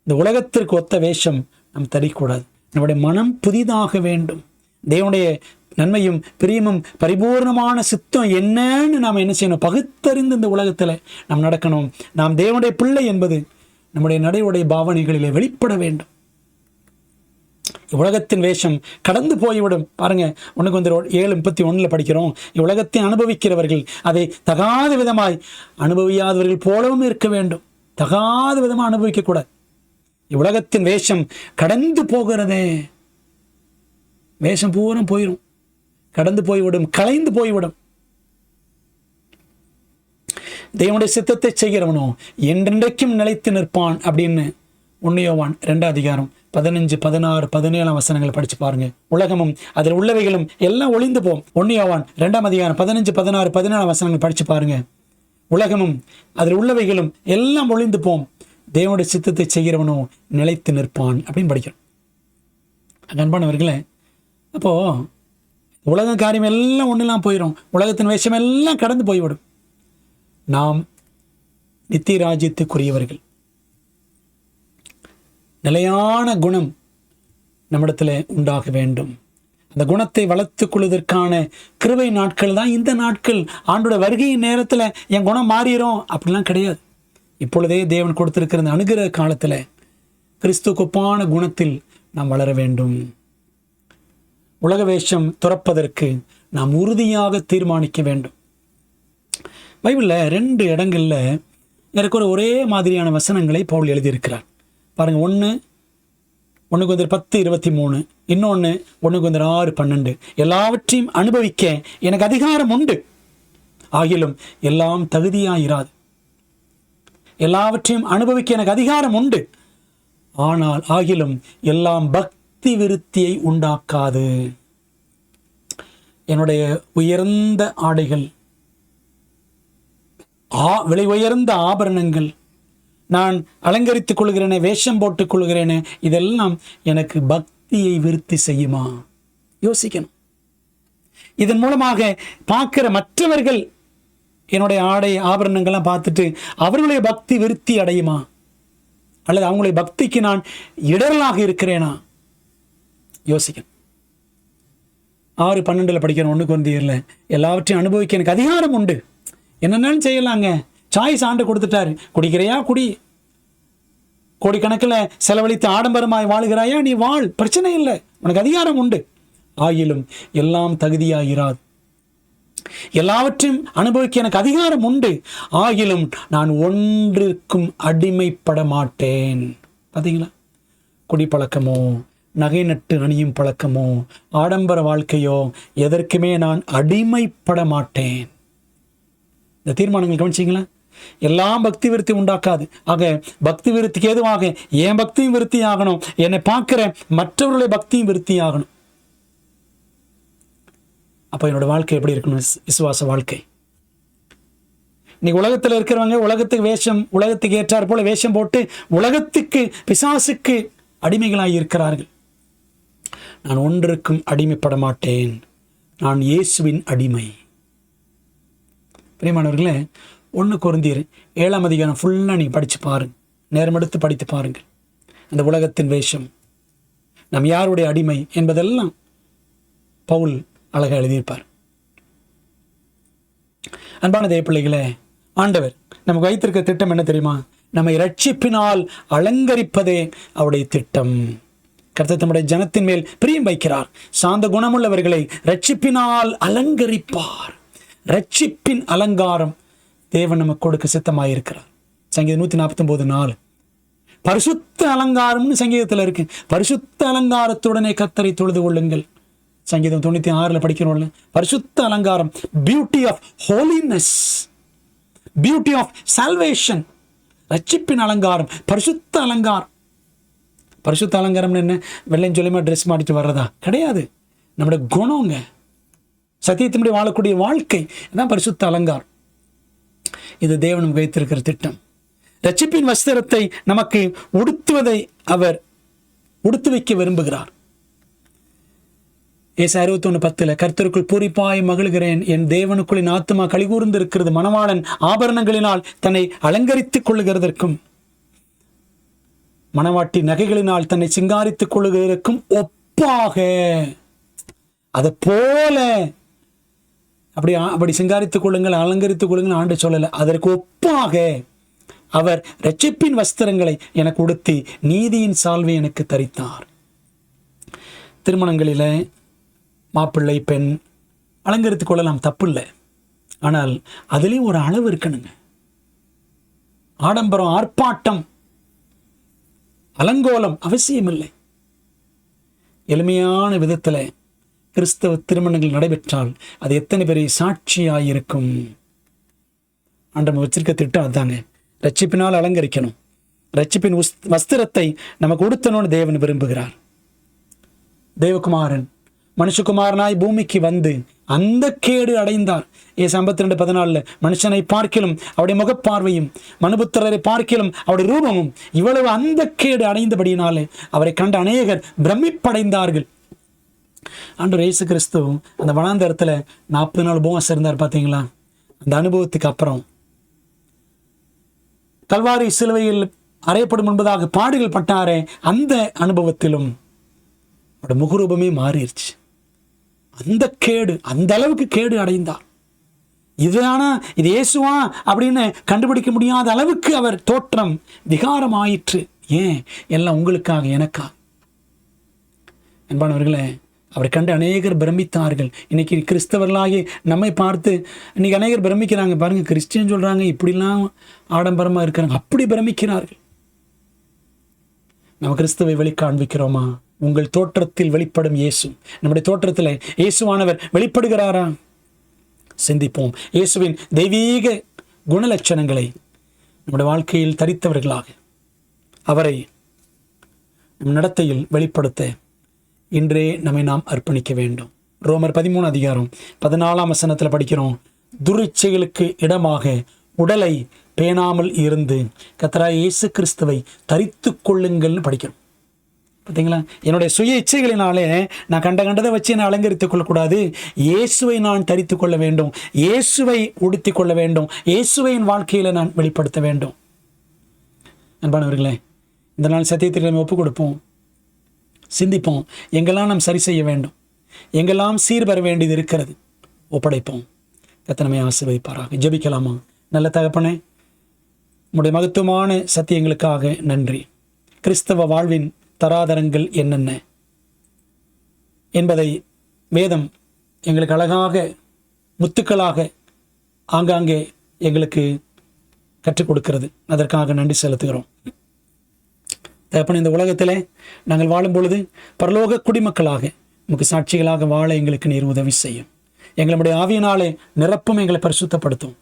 இந்த உலகத்திற்கு ஒத்த வேஷம் நாம் தரிக்கூடாது. நம்முடைய மனம் புதிதாக வேண்டும். தேவனுடைய நன்மையும் பிரியமும் பரிபூர்ணமான சித்தம் என்னன்னு நாம் என்ன செய்யணும்? பகுத்தறிந்து இந்த உலகத்தில் நாம் நடக்கணும். நாம் தேவனுடைய பிள்ளை என்பது நம்முடைய நடையுடைய பாவனைகளிலே வெளிப்பட வேண்டும். உலகத்தின் வேஷம் கடந்து போய்விடும். பாருங்க, 1 படிக்கிறோம், இவ்வுலகத்தை அனுபவிக்கிறவர்கள் அதை தகாத விதமாய் அனுபவியாதவர்கள் போலவும் இருக்க வேண்டும். தகாத விதமாக அனுபவிக்கக்கூடாது. இவ்வுலகத்தின் வேஷம் கடந்து போகிறதே, வேஷம் பூரம் போயிடும், கடந்து போய்விடும், கலைந்து போய்விடும். தேவனுடைய சித்தத்தை செய்கிறவனோ என்றென்றைக்கும் நிலைத்து நிற்பான் அப்படின்னு 1 யோவான் 2 15, 16, 17 வசனங்களை படிச்சு பாருங்க. உலகமும் அதில் உள்ளவைகளும் எல்லாம் ஒளிந்து போம். 1 யோவான் 2 15, 16, 17 வசனங்கள் படிச்சு பாருங்க. உலகமும் அதில் உள்ளவைகளும் எல்லாம் ஒளிந்து போம், தேவனுடைய சித்தத்தை செய்கிறவனோ நிலைத்து நிற்பான் அப்படின்னு படிக்கிறோம். அன்பானவர்களே, அப்போ உலக காரியம் எல்லாம் ஒன்றெல்லாம் போயிடும், உலகத்தின் வேஷம் எல்லாம் கடந்து போய்விடும். நாம் நித்திய ராஜ்யத்துக்குரியவர்கள். நிலையான குணம் நம்மிடத்தில் உண்டாக வேண்டும். அந்த குணத்தை வளர்த்துக் கொள்வதற்கான கிருபை நாட்கள் தான் இந்த நாட்கள். ஆண்டோட வருகையின் நேரத்தில் என் குணம் மாறிடும் அப்படிலாம் கிடையாது. இப்பொழுதே தேவன் கொடுத்திருக்கிற அந்த அனுகிரக காலத்தில் கிறிஸ்துவுக்குப்பான குணத்தில் நாம் வளர வேண்டும். உலக வேஷம் துறப்பதற்கு நாம் உறுதியாக தீர்மானிக்க வேண்டும். பைபிளில் 2 இடங்களில் எனக்கு ஒரே மாதிரியான வசனங்களை பவுல் எழுதியிருக்கிறார். பாருங்க, 1 Corinthians 10:23, இன்னொன்று 1 Corinthians 6:12. எல்லாவற்றையும் அனுபவிக்க எனக்கு அதிகாரம் உண்டு, ஆகிலும் எல்லாம் தகுதியாயிராது. எல்லாவற்றையும் அனுபவிக்க எனக்கு அதிகாரம் உண்டு, ஆனால் ஆகிலும் எல்லாம் பக்தி விருத்தியை உண்டாக்காது. என்னுடைய உயர்ந்த ஆடைகள், விலை உயர்ந்த ஆபரணங்கள், நான் அலங்கரித்துக் கொள்கிறேனே, வேஷம் போட்டுக் கொள்கிறேனே, இதெல்லாம் எனக்கு பக்தியை விருத்தி செய்யுமா? யோசிக்கணும். இதன் மூலமாக பார்க்கிற மற்றவர்கள் என்னுடைய ஆடை ஆபரணங்கள்லாம் பார்த்துட்டு அவர்களுடைய பக்தி விருத்தி அடையுமா? அல்லது அவங்களுடைய பக்திக்கு நான் இடரலாக இருக்கிறேனா? யோசிக்கணும். 6:12 படிக்கிறோம் 1 Corinthians. எல்லாவற்றையும் அனுபவிக்க எனக்கு அதிகாரம் உண்டு. என்னென்னாலும் செய்யலாங்க. சாய்ஸ் ஆண்டு கொடுத்துட்டாரு. குடிக்கிறையா குடி, கோடிக்கணக்கில் செலவழித்து ஆடம்பரமாய் வாழுகிறாயா, நீ வாழ், பிரச்சனை இல்லை, உனக்கு அதிகாரம் உண்டு. ஆகிலும் எல்லாம் தகுதியாயிராது. எல்லாவற்றையும் அனுபவிக்க எனக்கு அதிகாரம் உண்டு, ஆகிலும் நான் ஒன்றிற்கும் அடிமைப்பட மாட்டேன். பார்த்தீங்களா? குடிப்பழக்கமோ, நகை நட்டு அணியும் பழக்கமோ, ஆடம்பர வாழ்க்கையோ, எதற்குமே நான் அடிமைப்பட மாட்டேன். இந்த தீர்மானங்கள் கவனிச்சிங்களா? எல்லாம் பக்தி விருத்தி உண்டாக்காது. ஆக பக்தி விருத்திக்கு ஏதுவாக என் பக்தியும் விருத்தி ஆகணும், என்னை பார்க்கிற மற்றவர்களுடைய பக்தியும் விருத்தி ஆகணும். அப்போ என்னோட வாழ்க்கை எப்படி இருக்கணும்? விசுவாச வாழ்க்கை. இன்னைக்கு உலகத்தில் இருக்கிறவங்க உலகத்துக்கு வேஷம், உலகத்துக்கு ஏற்றார் போல வேஷம் போட்டு உலகத்துக்கு பிசாசுக்கு அடிமைகளாக இருக்கிறார்கள். நான் ஒன்றுக்கும் அடிமைப்பட மாட்டேன், நான் இயேசுவின் அடிமை. பிரியமானவர்களே, 1 Corinthians 7 ஃபுல்லாக நீங்கள் படித்து பாருங்கள், நேரம் எடுத்து படித்து பாருங்கள். அந்த உலகத்தின் வேஷம், நாம் யாருடைய அடிமை என்பதெல்லாம் பவுல் அழகாக எழுதியிருப்பார். அன்பான தேவ பிள்ளைகளே, ஆண்டவர் நமக்கு வைத்திருக்க திட்டம் என்ன தெரியுமா? நம்மை ரட்சிப்பினால் அலங்கரிப்பதே அவருடைய திட்டம். கர்த்தர் தம்முடைய ஜனத்தின் மேல் பிரியம் வைக்கிறார். சாந்த குணமுள்ளவர்களை ரட்சிப்பினால் அலங்கரிப்பார். ரட்சிப்பின் அலங்காரம் தேவன் நமக்கு கொடுக்க சித்தமாயிருக்கிறார். சங்கீதம் 149:4. பரிசுத்த அலங்காரம்னு சங்கீதத்தில் இருக்கு. பரிசுத்த அலங்காரத்துடனே கர்த்தரை தொழுது கொள்ளுங்கள். சங்கீதம் 96 படிக்கிறோம்ல, பரிசுத்த அலங்காரம், beauty of holiness, beauty of salvation. ரட்சிப்பின் அலங்காரம், பரிசுத்த அலங்காரம். பரிசுத்த அலங்காரம் என்ன? வெள்ளையும் சொல்லியுமா ட்ரெஸ் மாட்டிட்டு வர்றதா? கிடையாது. நம்முடைய குணங்க, சத்தியத்தினுடைய வாழக்கூடிய வாழ்க்கை தான் பரிசுத்த அலங்காரம். இது தேவன் வைத்திருக்கிற திட்டம். ரட்சிப்பின் வஸ்திரத்தை நமக்கு உடுத்துவதை அவர் உடுத்து வைக்க விரும்புகிறார். ஏசாயா 61:10 கர்த்தருக்குள் பூரிப்பாய் மகிழ்கிறேன், என் தேவனுக்குள் என் ஆத்துமா களிகூர்ந்து இருக்கிறது. மணவாளன் ஆபரணங்களினால் தன்னை அலங்கரித்துக் கொள்ளுகிறதற்கும் மணவாட்டி நகைகளினால் தன்னை சிங்காரித்துக் கொள்ளுகிறதற்கும் ஒப்பாக, அதை போல அப்படி சிங்காரித்துக் கொள்ளுங்கள், அலங்கரித்துக் கொள்ளுங்கள் ஆண்டு சொல்லலை. அதற்கு ஒப்பாக அவர் இரட்சிப்பின் வஸ்திரங்களை எனக்கு உடுத்தி நீதியின் சால்வை எனக்கு தரித்தார். திருமணங்களில் மாப்பிள்ளை பெண் அலங்கரித்துக் கொள்ளலாம், தப்பு இல்லை. ஆனால் அதுலேயும் ஒரு அளவு இருக்கணுங்க. ஆடம்பரம், ஆர்ப்பாட்டம், அலங்கோலம் அவசியம் இல்லை. எளிமையான விதத்தில் கிறிஸ்தவ திருமணங்கள் நடைபெற்றால் அது எத்தனை பெரிய சாட்சியாயிருக்கும். ஆண்டவன் வச்சிருக்க திட்டம் அதுதாங்க. ரட்சிப்பினால் அலங்கரிக்கணும். ரட்சிப்பின் வஸ்திரத்தை நமக்கு உடுத்தணும்னு தேவன் விரும்புகிறார். தேவகுமாரன் மனுஷகுமாரனாய் பூமிக்கு வந்து அந்த கேடு அடைந்தார். ஏசு 52:14 மனுஷனை பார்க்கிலும் அவருடைய முகப்பார்வையும் மனுபுத்திரரை பார்க்கிலும் அவருடைய ரூபமும் இவ்வளவு அந்த கேடு அடைந்தபடியினாலே அவரை கண்ட அநேகர் பிரமிப்படைந்தார்கள். ஆண்டவர் இயேசு கிறிஸ்து அந்த வனாந்தரத்தில் 40 நாள் உபவாசம் இருந்தார் பார்த்தீங்களா? அந்த அனுபவத்துக்கு அப்புறம் கல்வாரி சிலுவையில் அறையப்படும் என்பதாக பாடுகள் பட்டாரே, அந்த அனுபவத்திலும் அவருடைய முகரூபமே மாறிடுச்சு. அந்த கேடு, அந்த அளவுக்கு கேடு அடைந்தார். இதுதானா, இது இயேசுவா அப்படின்னு கண்டுபிடிக்க முடியாத அளவுக்கு அவர் தோற்றம் விகாரம் ஆயிற்று. ஏன்? எல்லாம் உங்களுக்காக, எனக்காக. அன்பானவர்களே, அவரை கண்டு அநேகர் பிரமித்தார்கள். இன்னைக்கு கிறிஸ்தவர்களாகி நம்மை பார்த்து இன்னைக்கு அநேகர் பிரமிக்கிறாங்க. பாருங்க, கிறிஸ்டியன் சொல்றாங்க இப்படிலாம் ஆடம்பரமாக இருக்கிறாங்க, அப்படி பிரமிக்கிறார்கள். நம்ம கிறிஸ்துவை வெளிக்காண்பிக்கிறோமா? உங்கள் தோற்றத்தில் வெளிப்படும் இயேசு. நம்முடைய தோற்றத்தில் இயேசுவானவர் வெளிப்படுகிறாரா? சிந்திப்போம். இயேசுவின் தெய்வீக குணலட்சணங்களை நம்முடைய வாழ்க்கையில் தரித்தவர்களாக அவரை நம் நடத்தையில் வெளிப்படுத்த இன்றே நம்மை நாம் அர்ப்பணிக்க வேண்டும். ரோமர் 13:14 படிக்கிறோம். துரிச்சைகளுக்கு இடமாக உடலை பேணாமல் இருந்து கர்த்தராகிய இயேசு கிறிஸ்துவை தரித்து கொள்ளுங்கள்னு படிக்கிறோம். பார்த்தீங்களா? என்னுடைய சுய இச்சைகளினாலே நான் கண்டதை வச்சு என்னை அலங்கரித்துக் கொள்ளக்கூடாது. இயேசுவை நான் தரித்து கொள்ள வேண்டும், இயேசுவை உடுத்தி கொள்ள வேண்டும், இயேசுவை என் வாழ்க்கையில் நான் வெளிப்படுத்த வேண்டும். அன்பானவர்களே, இந்த நாள் சத்தியத்தில் நம்ம ஒப்புக் கொடுப்போம், சிந்திப்போம். எங்கெல்லாம் நாம் சரி செய்ய வேண்டும், எங்கெல்லாம் சீர்பெற வேண்டியது இருக்கிறது, ஒப்படைப்போம். கர்த்தர் நம்மை ஆசீர்வதிப்பாராக. ஜெபிக்கலாமா? நல்ல தகப்பனே, உம்முடைய மகத்துவமான சத்தியங்களுக்காக நன்றி. கிறிஸ்தவ வாழ்வின் தராதரங்கள் என்னென்ன என்பதை வேதம் எங்களுக்கு அழகாக முத்துக்களாக ஆங்காங்கே எங்களுக்கு கற்றுக் கொடுக்கிறது. அதற்காக நன்றி செலுத்துகிறோம். தகப்பனே, இந்த உலகத்திலே நாங்கள் வாழும் பொழுது பரலோக குடிமக்களாக நமக்கு சாட்சிகளாக வாழ எங்களுக்கு நீர் உதவி செய்யும். எங்களுடைய ஆவியினாலே நிரப்பும், எங்களை பரிசுத்தப்படுத்தும்.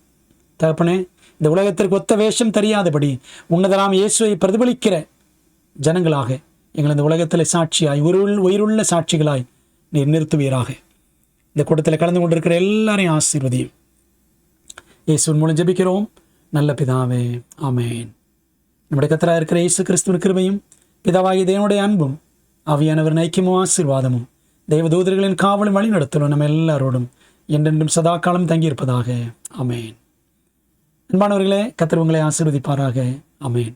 தகப்பனே, இந்த உலகத்திற்கு ஒத்த வேஷம் தெரியாதபடி உன்னதராம் இயேசுவை பிரதிபலிக்கிற ஜனங்களாக எங்களை இந்த உலகத்தில் சாட்சியாய் உயிருள்ள சாட்சிகளாய் நீர் நிறுத்துவீராக. இந்த கூட்டத்தில் கலந்து கொண்டிருக்கிற எல்லாரையும் ஆசீர்வதியும். இயேசுவின் மூலம் ஜெபிக்கிறோம் நல்ல பிதாவே, ஆமேன். நம்முடைய கர்த்தராக இருக்கிற இயேசு கிறிஸ்துவின் கிருபையும் பிதாவாகிய தேவனுடைய அன்பும் ஆவியானவரின் ஐக்கியமும் ஆசீர்வாதமும் தேவதூதர்களின் காவலும் வழி நடத்தலும் நம்ம எல்லாரோடும் என்றென்றும் சதா காலம் தங்கியிருப்பதாக. ஆமேன். அன்பானவர்களே, கர்த்தர் உங்களை ஆசீர்வதிப்பாராக. ஆமேன்.